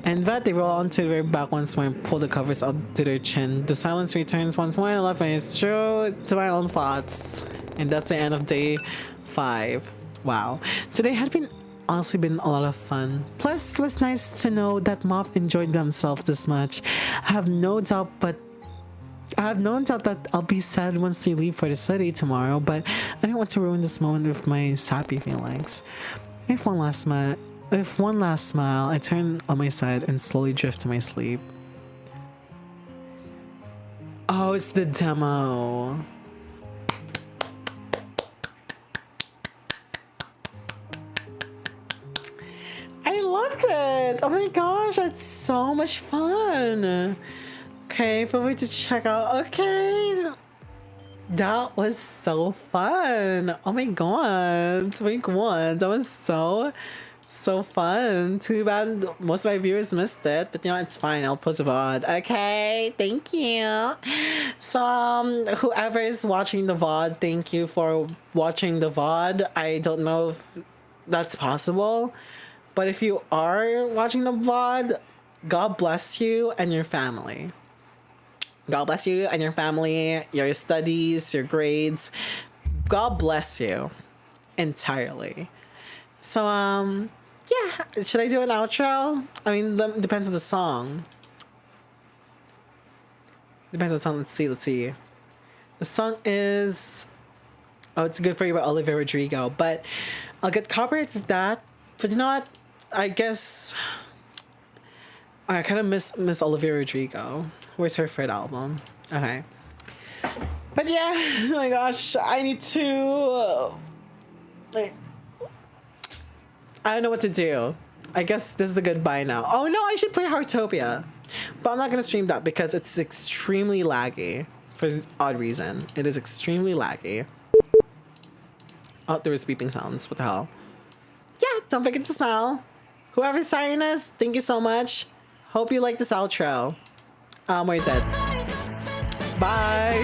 And that they roll onto their back once more and pull the covers up to their chin. The silence returns once more, and I left my true to my own thoughts. And that's the end of day 5. Wow. Today had honestly been a lot of fun. Plus, it was nice to know that Moth enjoyed themselves this much. I have no doubt that I'll be sad once they leave for the city tomorrow, but I didn't want to ruin this moment with my sappy feelings. With one last smile, I turn on my side and slowly drift to my sleep. Oh, it's the demo. I loved it. Oh my gosh, that's so much fun. Okay, feel free to check out. Okay, that was so fun. Oh my god, that was so fun. Too bad most of my viewers missed it, but you know, it's fine. I'll post a VOD. Okay, thank you. So whoever is watching the VOD, thank you for watching the VOD. I don't know if that's possible, but if you are watching the VOD, God bless you and your family. God bless you and your family, your studies, your grades. God bless you entirely. So yeah, should I do an outro? I mean, depends on the song. Depends on the song. Let's see. The song is It's Good For You by Olivia Rodrigo, but I'll get copyright with that. But you know what? I guess I kind of miss Olivia Rodrigo. Where's her third album? Okay. But yeah, oh my gosh, I need to I don't know what to do. I guess this is the goodbye now. Oh no, I should play Heartopia. But I'm not gonna stream that because it's extremely laggy. For odd reason. It is extremely laggy. Oh, there was beeping sounds. What the hell? Yeah, don't forget to smile. Whoever's signing us, thank you so much. Hope you like this outro. Where is it? Bye.